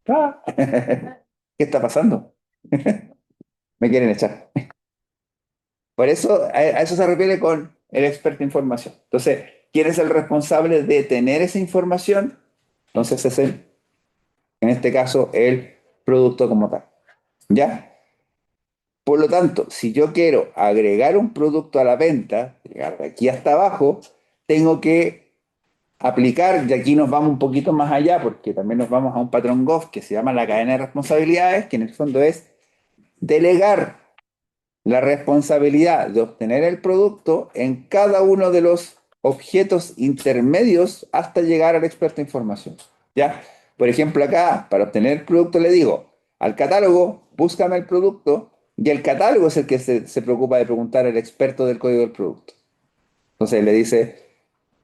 [SPEAKER 1] Ah, ¿qué está pasando? Me quieren echar. Por eso, a eso se refiere con el experto en información. Entonces, ¿quién es el responsable de tener esa información? Entonces es en este caso, el producto como tal. ¿Ya? Por lo tanto, si yo quiero agregar un producto a la venta, llegar de aquí hasta abajo, tengo que aplicar, y aquí nos vamos un poquito más allá, porque también nos vamos a un patrón GOF que se llama la cadena de responsabilidades, que en el fondo es delegar la responsabilidad de obtener el producto en cada uno de los objetos intermedios hasta llegar al experto en información. ¿Ya? Por ejemplo, acá, para obtener el producto, le digo al catálogo, búscame el producto, y el catálogo es el que se preocupa de preguntar al experto del código del producto. Entonces le dice,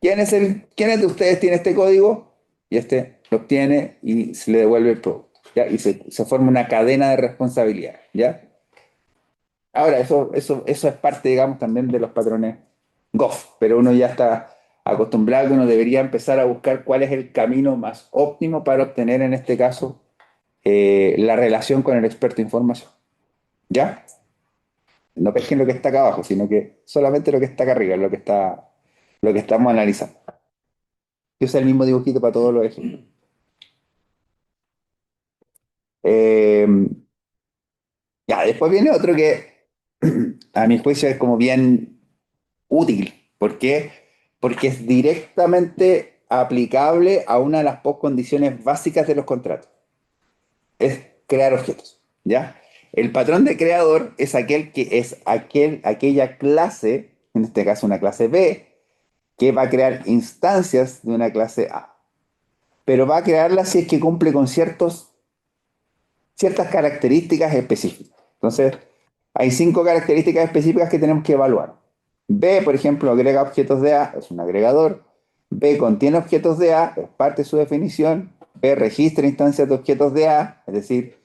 [SPEAKER 1] ¿quién es de ustedes tiene este código? Y este lo obtiene y se le devuelve el producto. ¿Ya? Y se forma una cadena de responsabilidad. ¿Ya? Ahora, eso es parte, digamos, también de los patrones GOF, pero uno ya está acostumbrado que uno debería empezar a buscar cuál es el camino más óptimo para obtener, en este caso, la relación con el experto en información. ¿Ya? No pesquen lo que está acá abajo, sino que solamente lo que está acá arriba, es lo que estamos analizando. Yo uso el mismo dibujito para todos los ejemplos. Eh, ya, después viene otro que a mi juicio es como bien útil. ¿Por qué? Porque es directamente aplicable a una de las condiciones básicas de los contratos. Es crear objetos, ¿ya? El patrón de creador es aquella clase, en este caso una clase B, que va a crear instancias de una clase A. Pero va a crearlas si es que cumple con ciertas características específicas. Entonces, hay 5 características específicas que tenemos que evaluar. B, por ejemplo, agrega objetos de A, es un agregador. B contiene objetos de A, es parte de su definición. B registra instancias de objetos de A, es decir,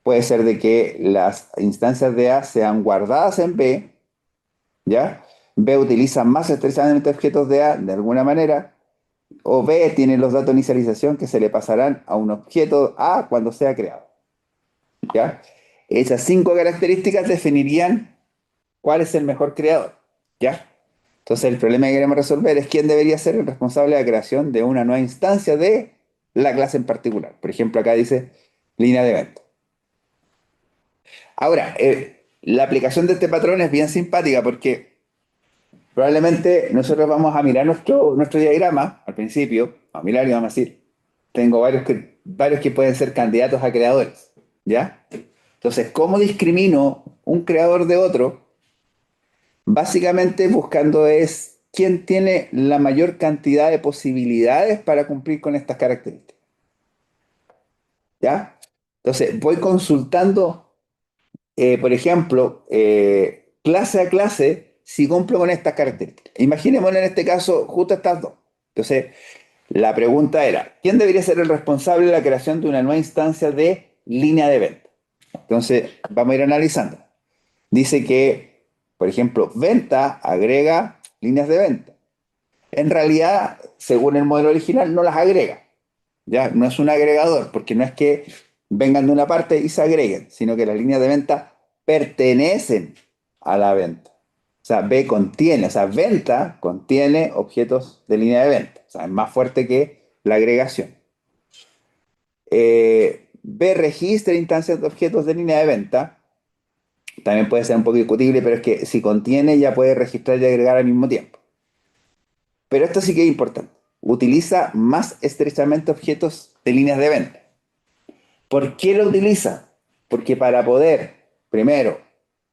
[SPEAKER 1] puede ser de que las instancias de A sean guardadas en B, ¿ya? B utiliza más estrechamente objetos de A de alguna manera, o B tiene los datos de inicialización que se le pasarán a un objeto A cuando sea creado, ¿ya? Esas 5 características definirían cuál es el mejor creador, ¿ya? Entonces el problema que queremos resolver es quién debería ser el responsable de la creación de una nueva instancia de la clase en particular. Por ejemplo, acá dice línea de evento. Ahora, la aplicación de este patrón es bien simpática porque probablemente nosotros vamos a mirar nuestro diagrama al principio, vamos a mirar y vamos a decir, tengo varios que pueden ser candidatos a creadores, ¿ya? Entonces, ¿cómo discrimino un creador de otro? Básicamente buscando es quién tiene la mayor cantidad de posibilidades para cumplir con estas características, ¿ya? Entonces, voy consultando, por ejemplo, clase a clase, si cumplo con estas características. Imaginemos en este caso justo estas dos. Entonces, la pregunta era, ¿quién debería ser el responsable de la creación de una nueva instancia de línea de venta? Entonces, vamos a ir analizando. Dice que, por ejemplo, venta agrega líneas de venta. En realidad, según el modelo original, no las agrega. Ya no es un agregador, porque no es que vengan de una parte y se agreguen, sino que las líneas de venta pertenecen a la venta. O sea, o sea, venta contiene objetos de línea de venta. O sea, es más fuerte que la agregación. B registra instancias de objetos de línea de venta. También puede ser un poco discutible, pero es que si contiene ya puede registrar y agregar al mismo tiempo. Pero esto sí que es importante. utiliza más estrechamente objetos de líneas de venta. ¿Por qué lo utiliza? Porque para poder, primero,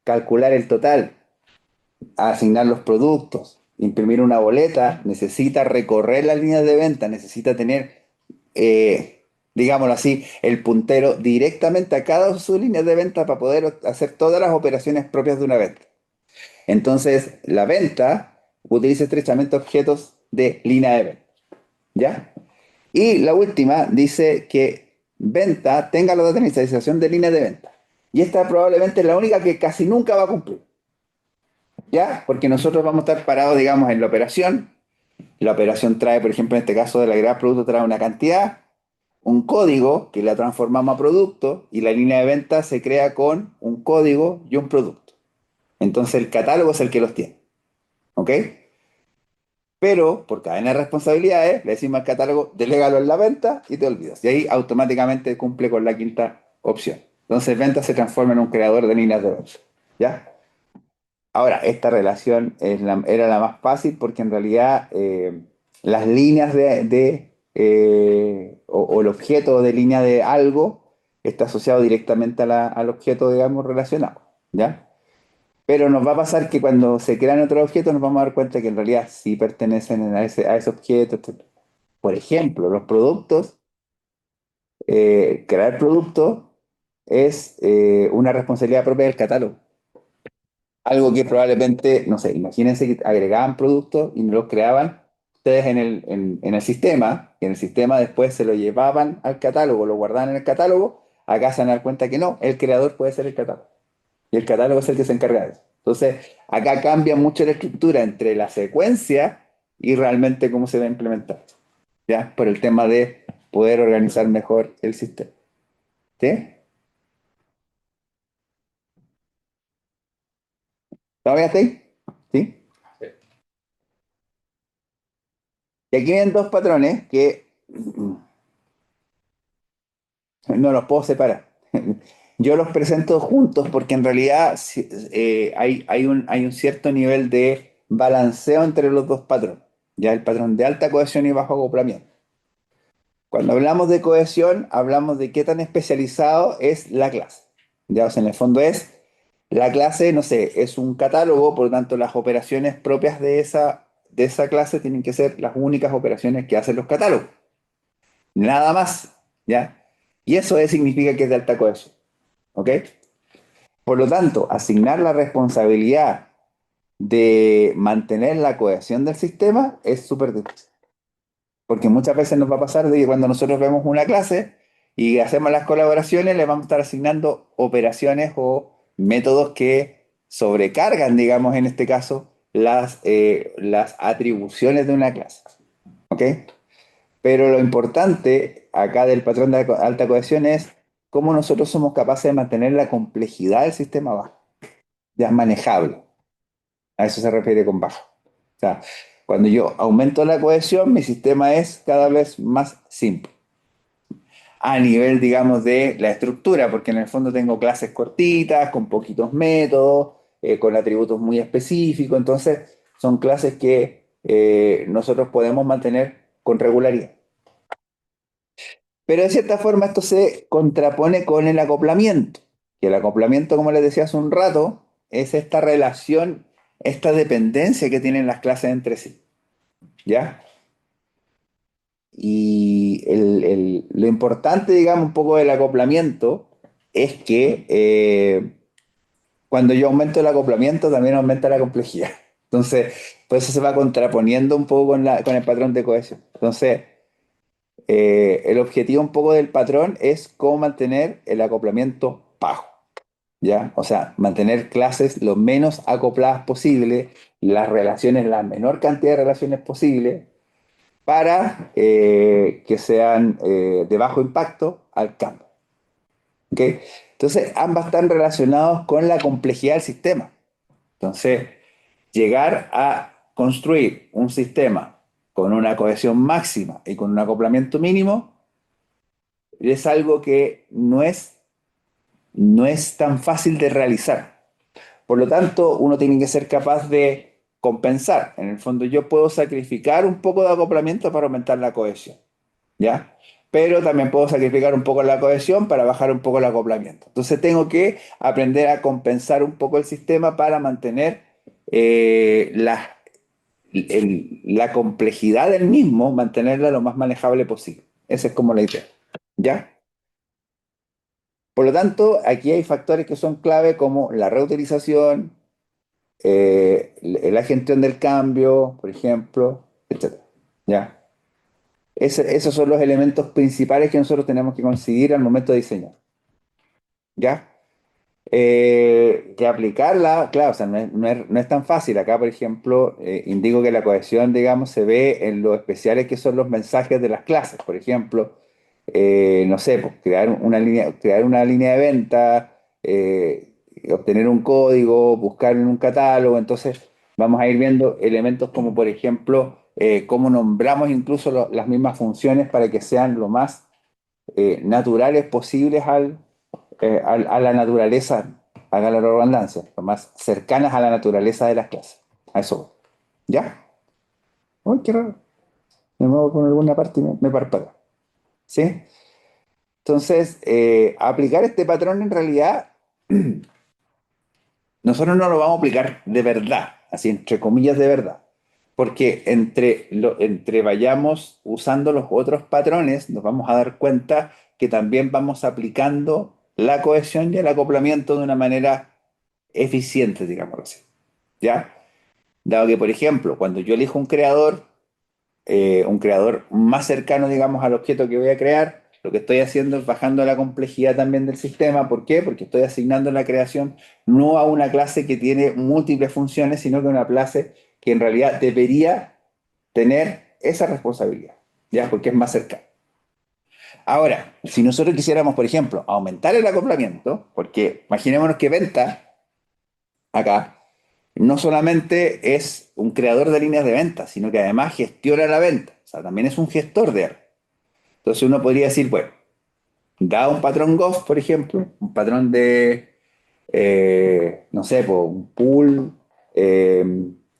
[SPEAKER 1] calcular el total, asignar los productos, imprimir una boleta, necesita recorrer las líneas de venta, necesita tener, digámoslo así, el puntero directamente a cada una de sus líneas de venta para poder hacer todas las operaciones propias de una venta. Entonces, la venta utiliza estrechamente objetos de línea de venta, ¿ya? Y la última dice que venta tenga la data de línea de venta. Y esta probablemente es la única que casi nunca va a cumplir, ¿ya? Porque nosotros vamos a estar parados, digamos, en la operación. La operación trae, por ejemplo, en este caso del agregar producto, trae una cantidad, un código que la transformamos a producto y la línea de venta se crea con un código y un producto. Entonces el catálogo es el que los tiene, ¿ok? Pero por cadena de responsabilidades le decimos al catálogo, delégalo en la venta y te olvidas. Y ahí automáticamente cumple con la quinta opción. Entonces venta se transforma en un creador de líneas de venta, ¿ya? Ahora, esta relación era la más fácil porque en realidad las líneas o el objeto de línea de algo está asociado directamente al objeto, digamos, relacionado, ¿ya? Pero nos va a pasar que cuando se crean otros objetos nos vamos a dar cuenta que en realidad sí pertenecen a ese objeto, etc. Por ejemplo, los productos, crear productos es una responsabilidad propia del catálogo. Algo que probablemente, no sé, imagínense que agregaban productos y no los creaban ustedes en el sistema, y en el sistema después se lo llevaban al catálogo, lo guardaban en el catálogo, acá se van a dar cuenta que no, el creador puede ser el catálogo. Y el catálogo es el que se encarga de eso. Entonces, acá cambia mucho la estructura entre la secuencia y realmente cómo se va a implementar. ¿Ya? Por el tema de poder organizar mejor el sistema. ¿Sí? ¿Todavía está ahí? ¿Sí? Y aquí vienen dos patrones que no los puedo separar. Yo los presento juntos porque en realidad hay un cierto nivel de balanceo entre los dos patrones. Ya el patrón de alta cohesión y bajo acoplamiento. Cuando hablamos de cohesión, hablamos de qué tan especializado es la clase. Ya, o sea, en el fondo es, la clase, no sé, es un catálogo, por lo tanto las operaciones propias de esa clase tienen que ser las únicas operaciones que hacen los catálogos. Nada más, ¿ya? Y eso significa que es de alta cohesión, ¿ok? Por lo tanto, asignar la responsabilidad de mantener la cohesión del sistema es súper difícil. Porque muchas veces nos va a pasar de que cuando nosotros vemos una clase y hacemos las colaboraciones, le vamos a estar asignando operaciones o métodos que sobrecargan, digamos, en este caso, las atribuciones de una clase. ¿Ok? Pero lo importante acá del patrón de alta cohesión es cómo nosotros somos capaces de mantener la complejidad del sistema bajo. Ya es manejable. A eso se refiere con bajo. O sea, cuando yo aumento la cohesión, mi sistema es cada vez más simple. A nivel, digamos, de la estructura, porque en el fondo tengo clases cortitas, con poquitos métodos, con atributos muy específicos. Entonces, son clases que nosotros podemos mantener con regularidad. Pero de cierta forma esto se contrapone con el acoplamiento. Que el acoplamiento, como les decía hace un rato, es esta relación, esta dependencia que tienen las clases entre sí. ¿Ya? Y lo importante, digamos, un poco del acoplamiento es que cuando yo aumento el acoplamiento también aumenta la complejidad. Entonces, pues eso se va contraponiendo un poco con el patrón de cohesión. Entonces, el objetivo un poco del patrón es cómo mantener el acoplamiento bajo, ¿ya? O sea, mantener clases lo menos acopladas posible, las relaciones, la menor cantidad de relaciones posible, para que sean de bajo impacto al cambio. ¿Ok? Entonces, ambas están relacionadas con la complejidad del sistema. Entonces, llegar a construir un sistema con una cohesión máxima y con un acoplamiento mínimo es algo que no es tan fácil de realizar. Por lo tanto, uno tiene que ser capaz de compensar. En el fondo yo puedo sacrificar un poco de acoplamiento para aumentar la cohesión, ¿ya? Pero también puedo sacrificar un poco la cohesión para bajar un poco el acoplamiento. Entonces tengo que aprender a compensar un poco el sistema para mantener la complejidad del mismo, mantenerla lo más manejable posible. Esa es como la idea, ¿ya? Por lo tanto, aquí hay factores que son clave como la reutilización, la gestión del cambio, por ejemplo, etcétera. ¿Ya? Esos son los elementos principales que nosotros tenemos que conseguir al momento de diseñar. ¿Ya? Que aplicarla, claro, o sea, no es tan fácil. Acá, por ejemplo, indico que la cohesión, digamos, se ve en lo especiales que son los mensajes de las clases. Por ejemplo, no sé, pues, crear una línea de venta, obtener un código, buscar en un catálogo. Entonces, vamos a ir viendo elementos como, por ejemplo, cómo nombramos incluso las mismas funciones para que sean lo más naturales posibles a la naturaleza, haga la redundancia, lo más cercanas a la naturaleza de las clases. A eso voy. ¿Ya? Uy, qué raro. Me muevo con alguna parte y me parpadea. ¿Sí? Entonces, aplicar este patrón en realidad, nosotros no lo vamos a aplicar de verdad, así entre comillas de verdad. Porque entre vayamos usando los otros patrones, nos vamos a dar cuenta que también vamos aplicando la cohesión y el acoplamiento de una manera eficiente, digamos así. ¿Ya? Dado que, por ejemplo, cuando yo elijo un creador más cercano, digamos, al objeto que voy a crear, lo que estoy haciendo es bajando la complejidad también del sistema. ¿Por qué? Porque estoy asignando la creación no a una clase que tiene múltiples funciones, sino que a una clase que en realidad debería tener esa responsabilidad, ¿ya? Porque es más cercana. Ahora, si nosotros quisiéramos, por ejemplo, aumentar el acoplamiento, porque imaginémonos que venta acá no solamente es un creador de líneas de venta, sino que además gestiona la venta. O sea, también es un gestor de arte. Entonces uno podría decir, bueno, da un patrón Goff, por ejemplo, un patrón de, no sé, pues, un pool, eh,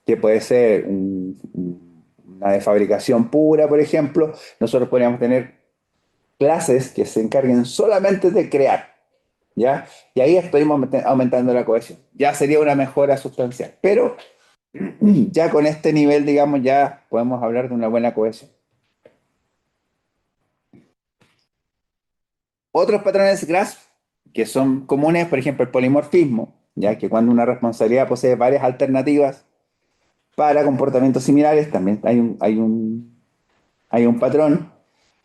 [SPEAKER 1] que puede ser una de fabricación pura, por ejemplo. Nosotros podríamos tener clases que se encarguen solamente de crear, ¿ya? Y ahí estuvimos aumentando la cohesión. Ya sería una mejora sustancial. Pero ya con este nivel, digamos, ya podemos hablar de una buena cohesión. Otros patrones GRASP que son comunes, por ejemplo, el polimorfismo, ya que cuando una responsabilidad posee varias alternativas para comportamientos similares, también hay un patrón.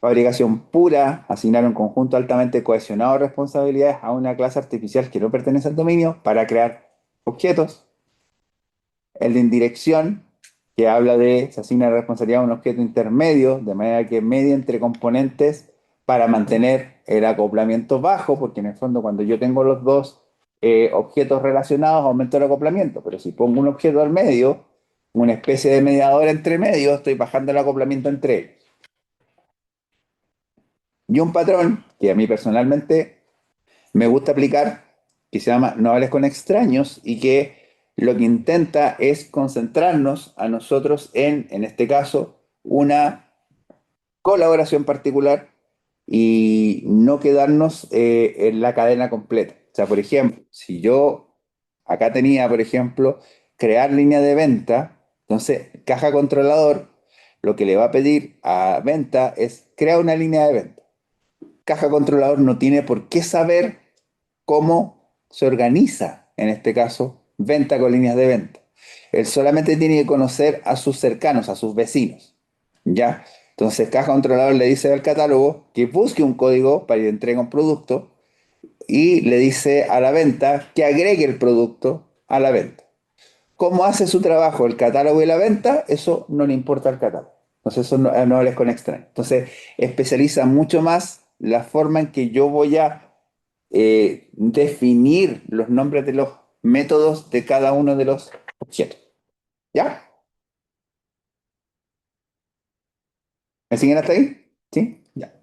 [SPEAKER 1] Fabricación pura, asignar un conjunto altamente cohesionado de responsabilidades a una clase artificial que no pertenece al dominio para crear objetos. El de indirección, que habla de, se asigna la responsabilidad a un objeto intermedio, de manera que media entre componentes para mantener el acoplamiento bajo, porque en el fondo cuando yo tengo los dos objetos relacionados aumento el acoplamiento, pero si pongo un objeto al medio, una especie de mediador entre medio, estoy bajando el acoplamiento entre ellos. Y un patrón que a mí personalmente me gusta aplicar, que se llama No hables con extraños y que lo que intenta es concentrarnos a nosotros en este caso, una colaboración particular y no quedarnos en la cadena completa. O sea, por ejemplo, si yo acá tenía, por ejemplo, crear línea de venta, entonces caja controlador lo que le va a pedir a venta es crear una línea de venta. Caja controlador no tiene por qué saber cómo se organiza, en este caso, venta con líneas de venta. Él solamente tiene que conocer a sus cercanos, a sus vecinos. ¿Ya? Entonces, caja controlador le dice al catálogo que busque un código para ir a entrega un producto y le dice a la venta que agregue el producto a la venta. ¿Cómo hace su trabajo el catálogo y la venta? Eso no le importa al catálogo. Entonces, eso no hables con extraños. Entonces, especializa mucho más la forma en que yo voy a definir los nombres de los métodos de cada uno de los objetos. ¿Ya? ¿Me siguen hasta ahí? ¿Sí? Ya.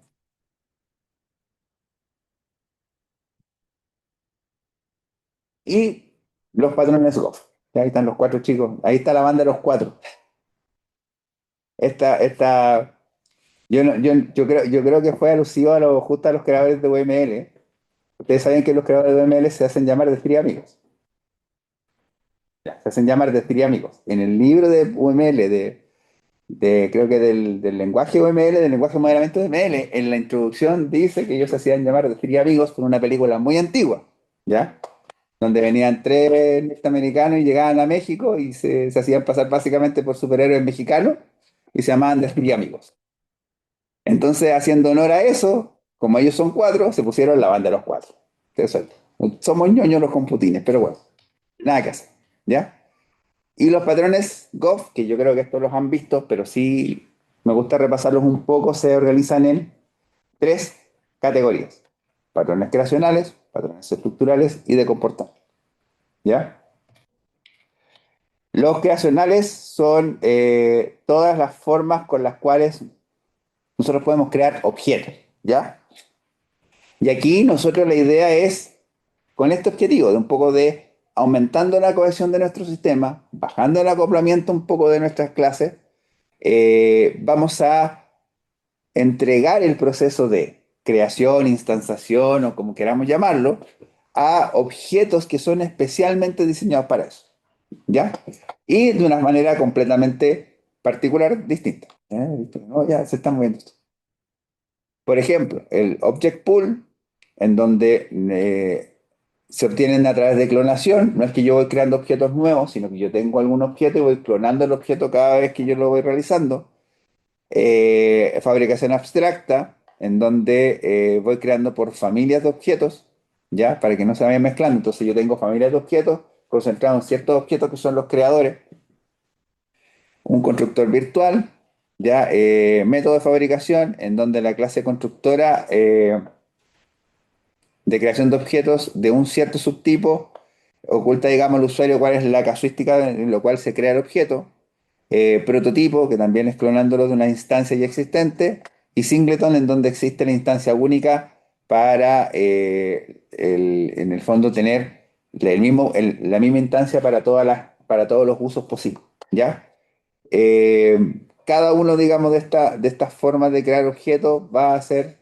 [SPEAKER 1] Y los patrones Goff. Ya ahí están los cuatro chicos. Ahí está la banda de los cuatro. Esta, yo creo que fue alusivo justo a los creadores de UML. Ustedes saben que los creadores de UML se hacen llamar de Free Amigos. Ya, se hacen llamar de Free Amigos. En el libro de UML, creo que del lenguaje UML, del lenguaje de modelamiento de UML, en la introducción dice que ellos se hacían llamar de Free Amigos por una película muy antigua, ¿ya? Donde venían tres norteamericanos y llegaban a México y se hacían pasar básicamente por superhéroes mexicanos y se llamaban The Three Amigos. Entonces, haciendo honor a eso, como ellos son cuatro, se pusieron la banda de los cuatro. Eso, somos ñoños los computines, pero bueno, nada que hacer, ¿ya? Y los patrones GOF, que yo creo que estos los han visto, pero sí me gusta repasarlos un poco, se organizan en tres categorías: patrones creacionales, patrones estructurales y de comportamiento, ¿ya? Los creacionales son todas las formas con las cuales nosotros podemos crear objetos, ¿ya? Y aquí nosotros la idea es, con este objetivo, de un poco de aumentando la cohesión de nuestro sistema, bajando el acoplamiento un poco de nuestras clases, vamos a entregar el proceso de creación, instanciación o como queramos llamarlo, a objetos que son especialmente diseñados para eso, ¿ya? Y de una manera completamente particular, distinta. ¿No? Ya se están moviendo esto. Por ejemplo, el Object Pool, en donde se obtienen a través de clonación, no es que yo voy creando objetos nuevos, sino que yo tengo algún objeto y voy clonando el objeto cada vez que yo lo voy realizando. Fabricación abstracta, en donde voy creando por familias de objetos, ¿ya? Para que no se vayan mezclando. Entonces yo tengo familias de objetos concentrados en ciertos objetos que son los creadores. Un constructor virtual, ¿ya? Método de fabricación, en donde la clase constructora de creación de objetos de un cierto subtipo oculta, digamos, al usuario cuál es la casuística en lo cual se crea el objeto. Prototipo, que también es clonándolo de una instancia ya existente, y singleton, en donde existe la instancia única para, en el fondo, tener la misma instancia para, para todos los usos posibles, ¿ya? Cada uno, digamos, de estas formas de crear objetos va a ser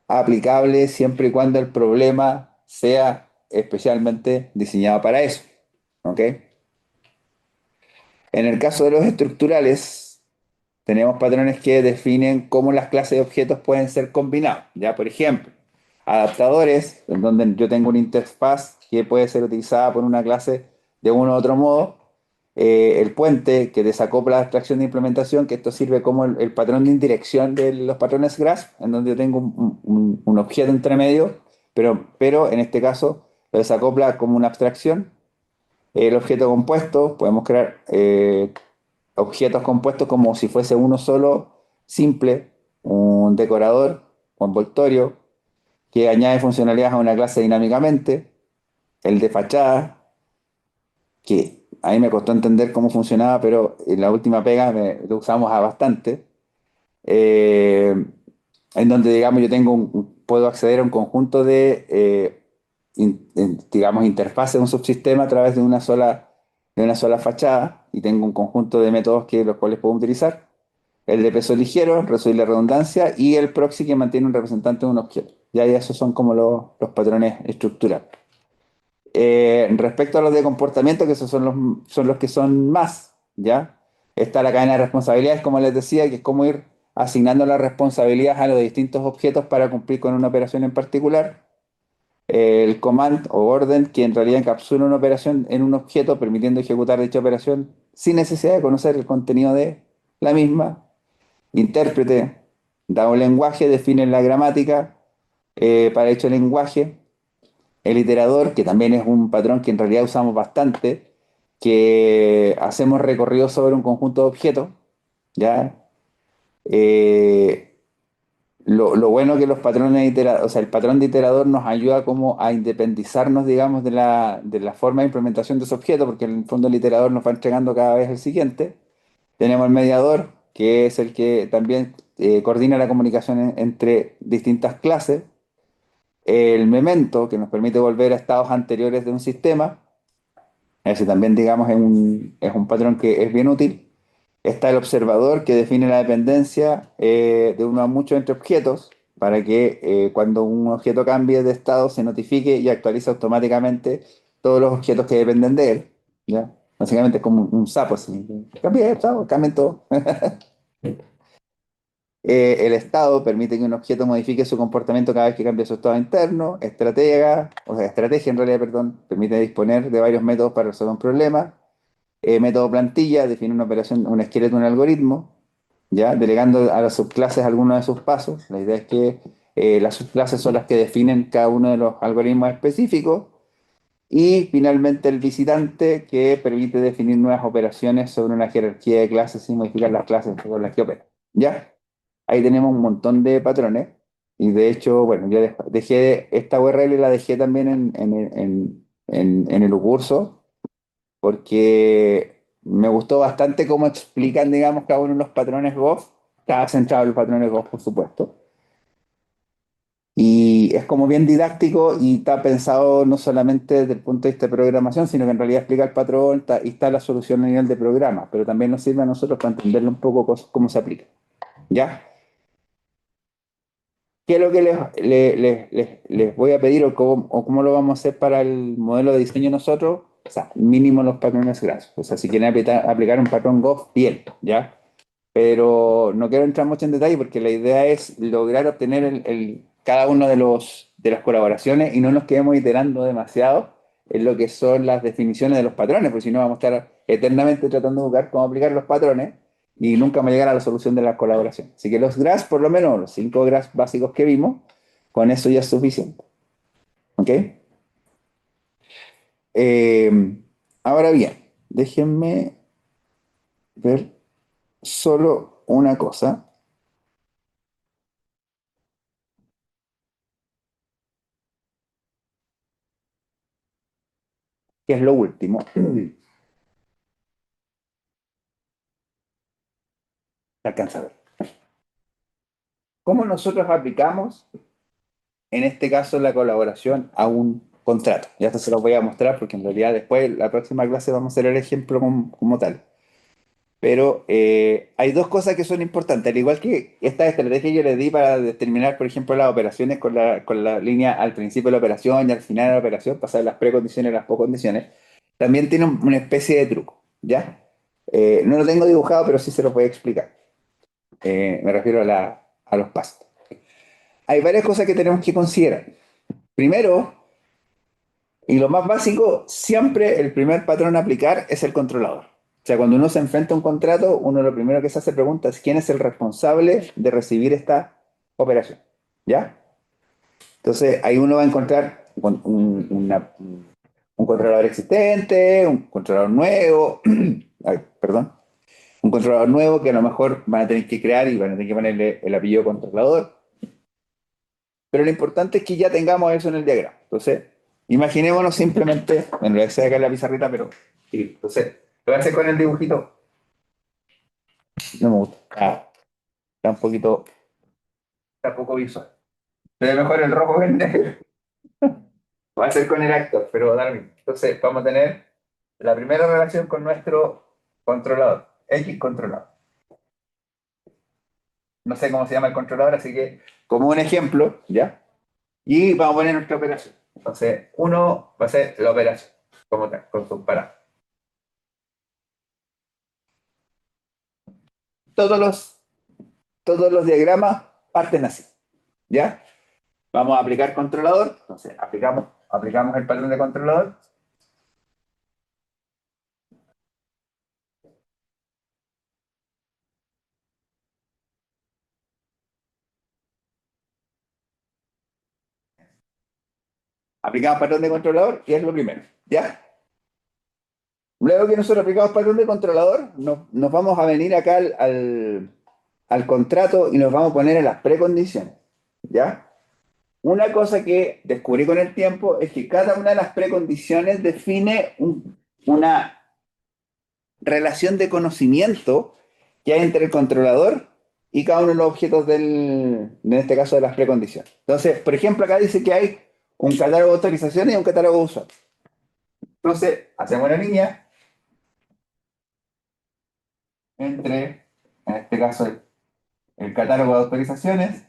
[SPEAKER 1] aplicable siempre y cuando el problema sea especialmente diseñado para eso, ¿ok? En el caso de los estructurales, tenemos patrones que definen cómo las clases de objetos pueden ser combinados. Ya, por ejemplo, adaptadores, en donde yo tengo una interfaz que puede ser utilizada por una clase de uno u otro modo. El puente, que desacopla la abstracción de implementación, que esto sirve como el patrón de indirección de los patrones graph, en donde yo tengo un objeto entre medio, pero en este caso lo desacopla como una abstracción. El objeto compuesto, podemos crear objetos compuestos como si fuese uno solo, simple, un decorador o envoltorio que añade funcionalidades a una clase dinámicamente. El de fachada, que a mí me costó entender cómo funcionaba, pero en la última pega lo usamos a bastante. Eh, en donde, digamos, yo tengo puedo acceder a un conjunto de, digamos, interfaces de un subsistema a través de una sola fachada y tengo un conjunto de métodos los cuales puedo utilizar. El de peso ligero, reducir la redundancia, y el proxy, que mantiene un representante de un objeto. Ya, y esos son como los patrones estructurales. Respecto a los de comportamiento, que esos son los que son más, ¿ya? Está la cadena de responsabilidades, como les decía, que es como ir asignando las responsabilidades a los distintos objetos para cumplir con una operación en particular. El command o orden, que en realidad encapsula una operación en un objeto, permitiendo ejecutar dicha operación sin necesidad de conocer el contenido de la misma. Intérprete, dado un lenguaje, define la gramática para dicho lenguaje. El iterador, que también es un patrón que en realidad usamos bastante, que hacemos recorridos sobre un conjunto de objetos, ¿ya? Eh, lo bueno que los patrones o sea, el patrón de iterador nos ayuda como a independizarnos, digamos, de la forma de implementación de ese objeto, porque en el fondo el iterador nos va entregando cada vez el siguiente. Tenemos el mediador, que es el que también coordina la comunicación entre distintas clases. El memento, que nos permite volver a estados anteriores de un sistema. Ese también, digamos, es un patrón que es bien útil. Está el observador que define la dependencia de uno a muchos entre objetos para que cuando un objeto cambie de estado se notifique y actualice automáticamente todos los objetos que dependen de él. ¿Ya? Básicamente es como un sapo, así. Cambia de estado, cambien todo. El estado permite que un objeto modifique su comportamiento cada vez que cambia su estado interno. Estrategia en realidad, perdón, permite disponer de varios métodos para resolver un problema. Método plantilla define una operación, un esqueleto, un algoritmo, ya delegando a las subclases algunos de sus pasos. La idea es que las subclases son las que definen cada uno de los algoritmos específicos. Y finalmente el visitante que permite definir nuevas operaciones sobre una jerarquía de clases y modificar las clases con las que opera. ¿Ya? Ahí tenemos un montón de patrones. Y de hecho, bueno, yo dejé esta URL y la dejé también en el curso porque me gustó bastante cómo explican, digamos, cada uno de los patrones Go. Está centrado en los patrones Go, por supuesto. Y es como bien didáctico y está pensado no solamente desde el punto de vista de programación, sino que en realidad explica el patrón y está la solución a nivel de programa, pero también nos sirve a nosotros para entenderlo un poco cómo se aplica. ¿Ya? ¿Qué es lo que les voy a pedir o cómo lo vamos a hacer para el modelo de diseño nosotros? O sea, mínimo los patrones grasos. O sea, si quieren aplicar un patrón Go, bien, ¿ya? Pero no quiero entrar mucho en detalle porque la idea es lograr obtener cada uno de las colaboraciones y no nos quedemos iterando demasiado en lo que son las definiciones de los patrones, porque si no vamos a estar eternamente tratando de buscar cómo aplicar los patrones y nunca vamos a llegar a la solución de la colaboración. Así que los GRAS, por lo menos los 5 GRAS básicos que vimos, con eso ya es suficiente. ¿Ok? Eh, ahora bien, déjenme ver solo una cosa, que es lo último. Se alcanza a ver. ¿Cómo nosotros aplicamos, en este caso, la colaboración a un contrato? Ya esto se los voy a mostrar porque en realidad después, la próxima clase, vamos a hacer el ejemplo como tal. Pero hay dos cosas que son importantes. Al igual que esta estrategia yo les di para determinar, por ejemplo, las operaciones con la línea al principio de la operación y al final de la operación, pasar las precondiciones y las postcondiciones, también tiene una especie de truco, ¿ya? No lo tengo dibujado, pero sí se lo voy a explicar. Me refiero a los pasos. Hay varias cosas que tenemos que considerar. Primero, y lo más básico, siempre el primer patrón a aplicar es el controlador. O sea, cuando uno se enfrenta a un contrato, uno lo primero que se hace pregunta es quién es el responsable de recibir esta operación. ¿Ya? Entonces, ahí uno va a encontrar un controlador existente, un controlador nuevo, ay, perdón, un controlador nuevo que a lo mejor van a tener que crear y van a tener que ponerle el apellido controlador. Pero lo importante es que ya tengamos eso en el diagrama. Entonces, imaginémonos simplemente, bueno, lo voy a hacer acá en la pizarrita, pero sí, entonces, lo voy a hacer con el dibujito. No me gusta. Está un poquito, está poco visual. Se ve mejor el rojo que el negro. Lo voy a hacer con el actor, pero va a dar lo mismo. Entonces, vamos a tener la primera relación con nuestro controlador, X controlador. No sé cómo se llama el controlador, así que como un ejemplo, ¿ya? Y vamos a poner nuestra operación. Entonces, uno va a ser la operación, como tal, con sus parámetros. Todos los, todos los diagramas parten así, ¿ya? Vamos a aplicar controlador, entonces aplicamos el patrón de controlador, aplicamos patrón de controlador y es lo primero, ¿ya? Luego que nosotros aplicamos patrón de controlador, nos vamos a venir acá al contrato y nos vamos a poner en las precondiciones, ¿ya? Una cosa que descubrí con el tiempo es que cada una de las precondiciones define una relación de conocimiento que hay entre el controlador y cada uno de los objetos en este caso de las precondiciones. Entonces, por ejemplo, acá dice que hay un catálogo de autorizaciones y un catálogo de usuarios. Entonces, hacemos una línea entre, en este caso, el catálogo de autorizaciones,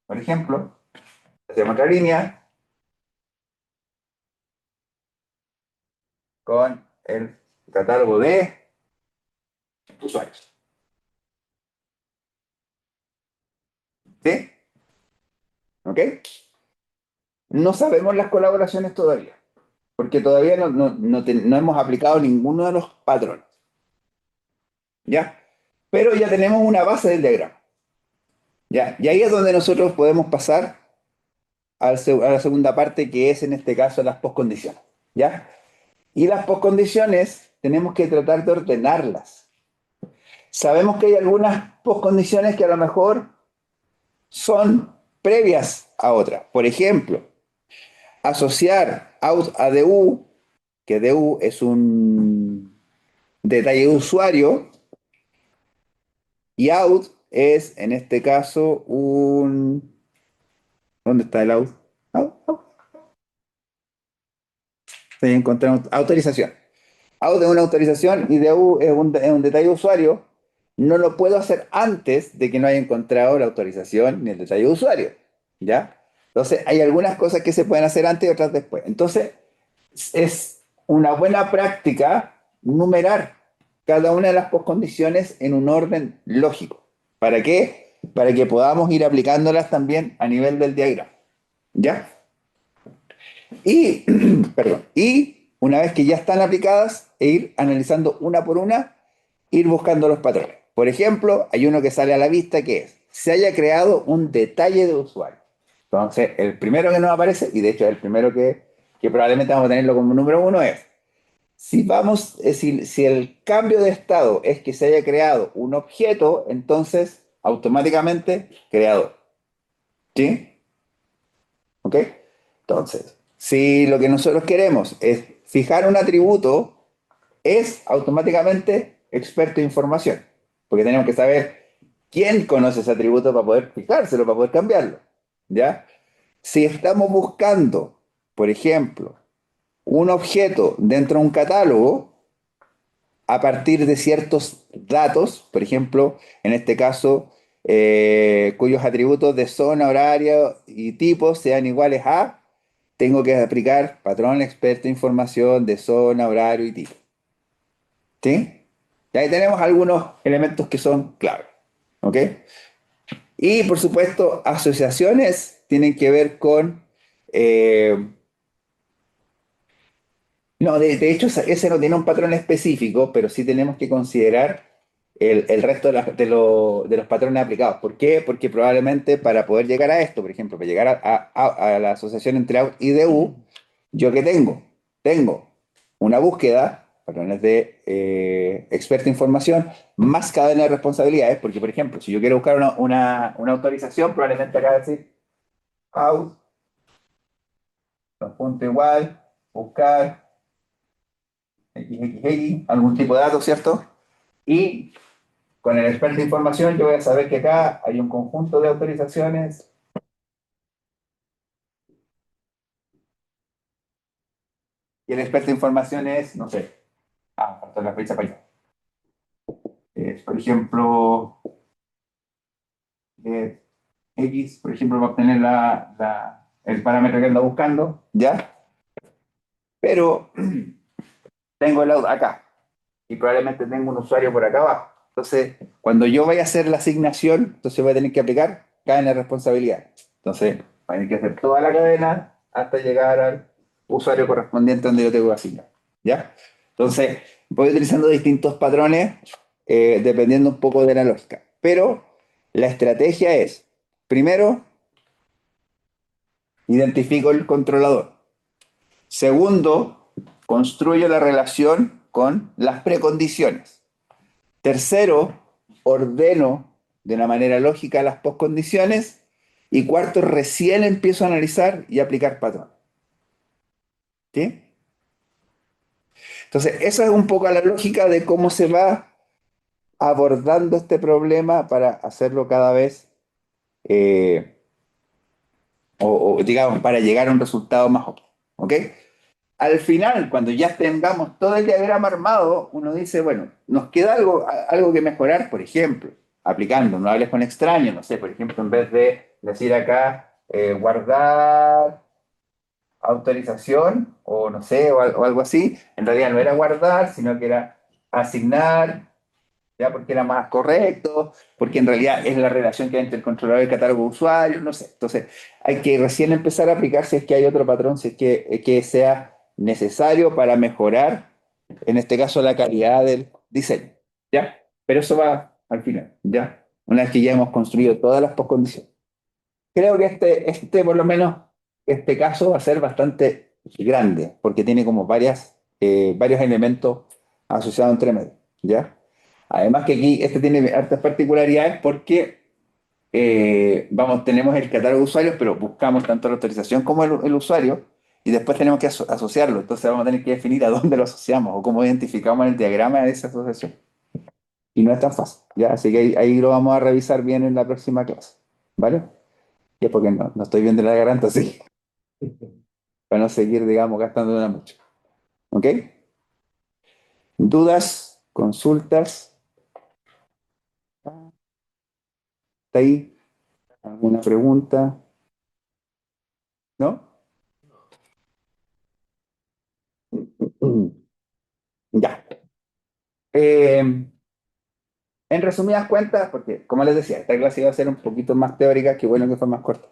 [SPEAKER 1] por ejemplo, hacemos otra línea con el catálogo de usuarios. ¿Sí? ¿Ok? No sabemos las colaboraciones todavía, porque todavía no hemos aplicado ninguno de los patrones. ¿Ya? Pero ya tenemos una base del diagrama. ¿Ya? Y ahí es donde nosotros podemos pasar a la segunda parte, que es en este caso las postcondiciones. ¿Ya? Y las postcondiciones tenemos que tratar de ordenarlas. Sabemos que hay algunas postcondiciones que a lo mejor son previas a otras. Por ejemplo, asociar out a DU, que DU es un detalle de usuario, y out es, en este caso, un... ¿Dónde está el out? Out, out. Sí, encontramos autorización. Out es una autorización y DU es un detalle de usuario. No lo puedo hacer antes de que no haya encontrado la autorización ni el detalle de usuario. ¿Ya? Entonces, hay algunas cosas que se pueden hacer antes y otras después. Entonces, es una buena práctica numerar cada una de las postcondiciones en un orden lógico. ¿Para qué? Para que podamos ir aplicándolas también a nivel del diagrama. ¿Ya? Y, perdón, y una vez que ya están aplicadas, e ir analizando una por una, ir buscando los patrones. Por ejemplo, hay uno que sale a la vista que es, se haya creado un detalle de usuario. Entonces, el primero que nos aparece, y de hecho es el primero que probablemente vamos a tenerlo como número uno, es, si el cambio de estado es que se haya creado un objeto, entonces automáticamente creador. ¿Sí? ¿Ok? Entonces, si lo que nosotros queremos es fijar un atributo, es automáticamente experto en información, porque tenemos que saber quién conoce ese atributo para poder fijárselo, para poder cambiarlo. ¿Ya? Si estamos buscando, por ejemplo, un objeto dentro de un catálogo, a partir de ciertos datos, por ejemplo, en este caso, cuyos atributos de zona, horario y tipo sean iguales a, tengo que aplicar patrón experto en información de zona, horario y tipo. ¿Sí? Y ahí tenemos algunos elementos que son clave. ¿Ok? Y por supuesto, asociaciones tienen que ver con... no, de hecho, ese no tiene un patrón específico, pero sí tenemos que considerar el resto de los patrones aplicados. ¿Por qué? Porque probablemente para poder llegar a esto, por ejemplo, para llegar a la asociación entre out y DU, ¿yo qué tengo? Tengo una búsqueda, patrones de experta información, más cadena de responsabilidades, porque, por ejemplo, si yo quiero buscar una autorización, probablemente acá decir out, punto igual, buscar XXX, algún tipo de dato, ¿cierto? Y con el experto de información yo voy a saber que acá hay un conjunto de autorizaciones y el experto de información es, no sé, falta la fecha para allá. Por ejemplo, eh, X, por ejemplo, va a obtener el parámetro que anda buscando, ¿ya? Pero tengo el out acá y probablemente tengo un usuario por acá abajo. Entonces, cuando yo vaya a hacer la asignación, entonces voy a tener que aplicar cadena de responsabilidad. Entonces, voy a tener que hacer toda la cadena hasta llegar al usuario correspondiente donde yo tengo que asignar. ¿Ya? Entonces, voy utilizando distintos patrones dependiendo un poco de la lógica. Pero la estrategia es, primero, identifico el controlador. Segundo, construyo la relación con las precondiciones. Tercero, ordeno de una manera lógica las postcondiciones. Y cuarto, recién empiezo a analizar y aplicar patrón. ¿Sí? Entonces, esa es un poco la lógica de cómo se va abordando este problema para hacerlo cada vez, eh, digamos, para llegar a un resultado más óptimo. ¿Ok? al final, cuando ya tengamos todo el diagrama armado, uno dice, bueno, nos queda algo que mejorar, por ejemplo, aplicando, no hables con extraños, no sé, por ejemplo, en vez de decir acá, guardar autorización, o no sé, o algo así, en realidad no era guardar, sino que era asignar, ya porque era más correcto, porque en realidad es la relación que hay entre el controlador y el catálogo de usuarios, no sé. Entonces, hay que recién empezar a aplicar si es que hay otro patrón, si es que sea necesario para mejorar, en este caso, la calidad del diseño, ¿ya? Pero eso va al final, ¿ya? Una vez que ya hemos construido todas las postcondiciones. Creo que por lo menos, este caso va a ser bastante grande, porque tiene como varios elementos asociados entre medio, ¿ya? Además que aquí este tiene hartas particularidades porque tenemos el catálogo de usuarios, pero buscamos tanto la autorización como el usuario, y después tenemos que asociarlo. Entonces vamos a tener que definir a dónde lo asociamos o cómo identificamos el diagrama de esa asociación. Y no es tan fácil, ¿ya? Así que ahí lo vamos a revisar bien en la próxima clase, ¿vale? Y es porque no estoy bien de la garganta, sí, para no seguir, digamos, gastando una mucho. ¿Ok? ¿Dudas? ¿Consultas? ¿Está ahí? ¿Alguna pregunta? ¿No? Ya. En resumidas cuentas, porque como les decía, esta clase iba a ser un poquito más teórica, que bueno que fue más corta,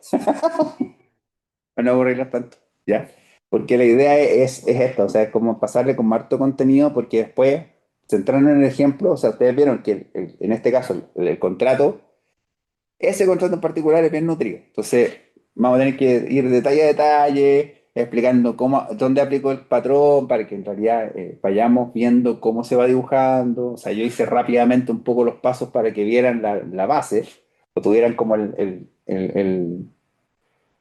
[SPEAKER 1] para no aburrirlos tanto, ¿ya? Porque la idea es esta, o sea, es como pasarle con harto contenido, porque después, centrarnos en el ejemplo, o sea, ustedes vieron que en este caso el contrato, ese contrato en particular es bien nutrido. Entonces, vamos a tener que ir detalle a detalle, explicando dónde aplico el patrón para que en realidad vayamos viendo cómo se va dibujando. O sea, yo hice rápidamente un poco los pasos para que vieran la base, o tuvieran como el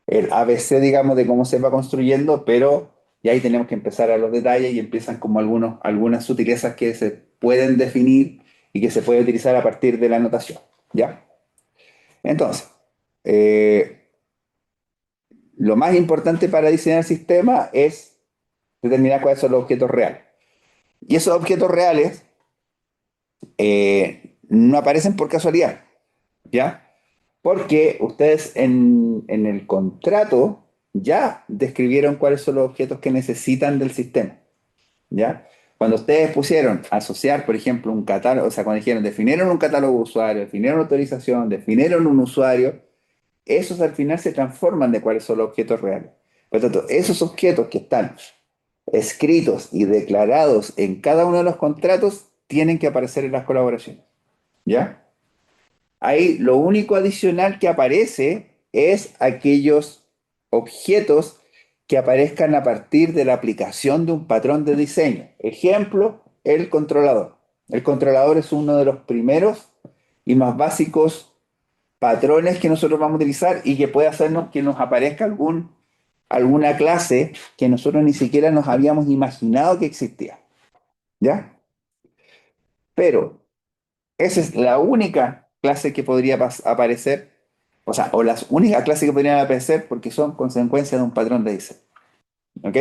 [SPEAKER 1] ABC, digamos, de cómo se va construyendo, pero ya ahí tenemos que empezar a los detalles y empiezan como algunas sutilezas que se pueden definir y que se puede utilizar a partir de la anotación. ¿Ya? Entonces, eh, lo más importante para diseñar el sistema es determinar cuáles son los objetos reales. Y esos objetos reales no aparecen por casualidad, ¿ya? Porque ustedes en el contrato ya describieron cuáles son los objetos que necesitan del sistema, ¿ya? Cuando ustedes pusieron asociar, por ejemplo, un catálogo, o sea, cuando dijeron definieron un catálogo de usuario, definieron autorización, definieron un usuario, esos al final se transforman de cuáles son los objetos reales. Por lo tanto, esos objetos que están escritos y declarados en cada uno de los contratos tienen que aparecer en las colaboraciones. ¿Ya? Ahí lo único adicional que aparece es aquellos objetos que aparezcan a partir de la aplicación de un patrón de diseño. Ejemplo, el controlador. El controlador es uno de los primeros y más básicos patrones que nosotros vamos a utilizar y que puede hacernos que nos aparezca alguna clase que nosotros ni siquiera nos habíamos imaginado que existía. ¿Ya? Pero esa es la única clase que podría aparecer, o sea, o las únicas clases que podrían aparecer porque son consecuencia de un patrón de diseño. ¿Ok?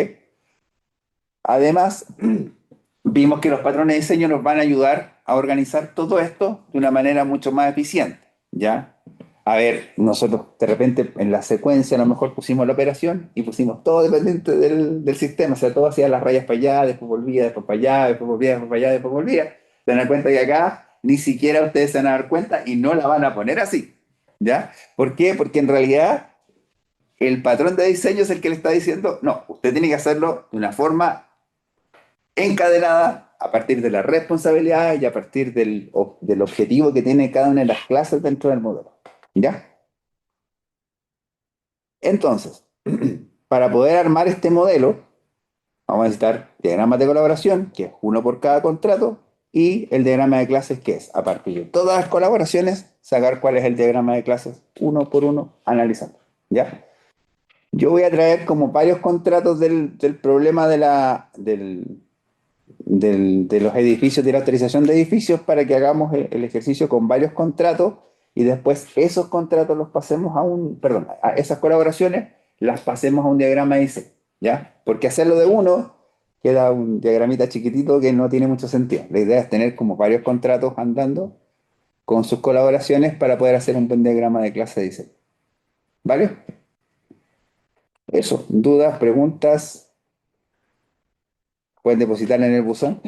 [SPEAKER 1] Además, vimos que los patrones de diseño nos van a ayudar a organizar todo esto de una manera mucho más eficiente. ¿Ya? A ver, nosotros de repente en la secuencia a lo mejor pusimos la operación y pusimos todo dependiente del sistema, o sea, todo hacía las rayas para allá, después volvía, después para allá, después volvía, después para allá, después volvía. Se dan cuenta que acá ni siquiera ustedes se van a dar cuenta y no la van a poner así, ¿ya? ¿Por qué? Porque en realidad el patrón de diseño es el que le está diciendo, no, usted tiene que hacerlo de una forma encadenada a partir de la responsabilidad y a partir del objetivo que tiene cada una de las clases dentro del modelo, ¿ya? Entonces, para poder armar este modelo, vamos a necesitar diagramas de colaboración, que es uno por cada contrato, y el diagrama de clases, que es, a partir de todas las colaboraciones, sacar cuál es el diagrama de clases uno por uno, analizando. ¿Ya? Yo voy a traer como varios contratos del problema de los edificios, de la autorización de edificios, para que hagamos el ejercicio con varios contratos y después esos contratos los pasemos a esas colaboraciones las pasemos a un diagrama de diseño, ¿ya? Porque hacerlo de uno queda un diagramita chiquitito que no tiene mucho sentido. La idea es tener como varios contratos andando con sus colaboraciones para poder hacer un buen diagrama de clase de diseño. ¿Vale? Eso, dudas, preguntas, pueden depositarla en el buzón.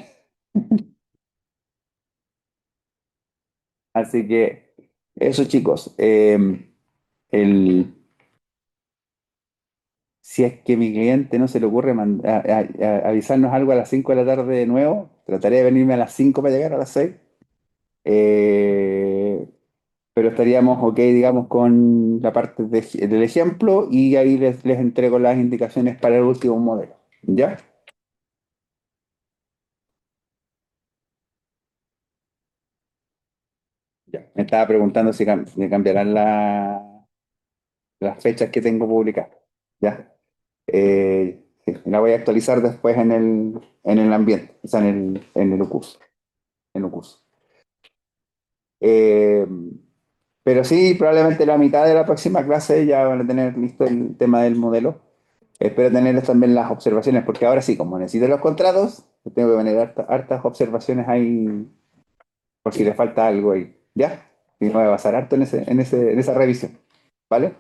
[SPEAKER 1] Así que eso, chicos. El, si es que mi cliente no se le ocurre avisarnos algo a las 5 de la tarde de nuevo, trataré de venirme a las 5 para llegar a las 6. Eh, pero estaríamos ok, digamos, con la parte del ejemplo y ahí les entrego las indicaciones para el último modelo. ¿Ya? Ya. Me estaba preguntando si me cambiarán las fechas que tengo publicadas. ¿Ya? Sí, la voy a actualizar después en el ambiente, o sea, en el curso. En el curso. Eh, pero sí, probablemente la mitad de la próxima clase ya van a tener listo el tema del modelo. Espero tener también las observaciones, porque ahora sí, como necesito los contratos, tengo que poner hartas observaciones ahí por si le falta algo ahí. ¿Ya? Y me voy a basar harto en esa revisión. ¿Vale?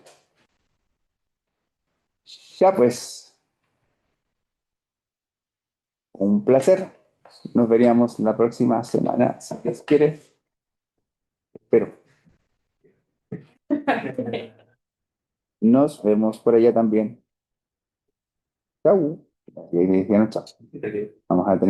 [SPEAKER 1] Ya pues, un placer. Nos veríamos la próxima semana, si Dios quiere. Pero nos vemos por allá también. Chau. Y ahí me dijeron chao. Vamos a tener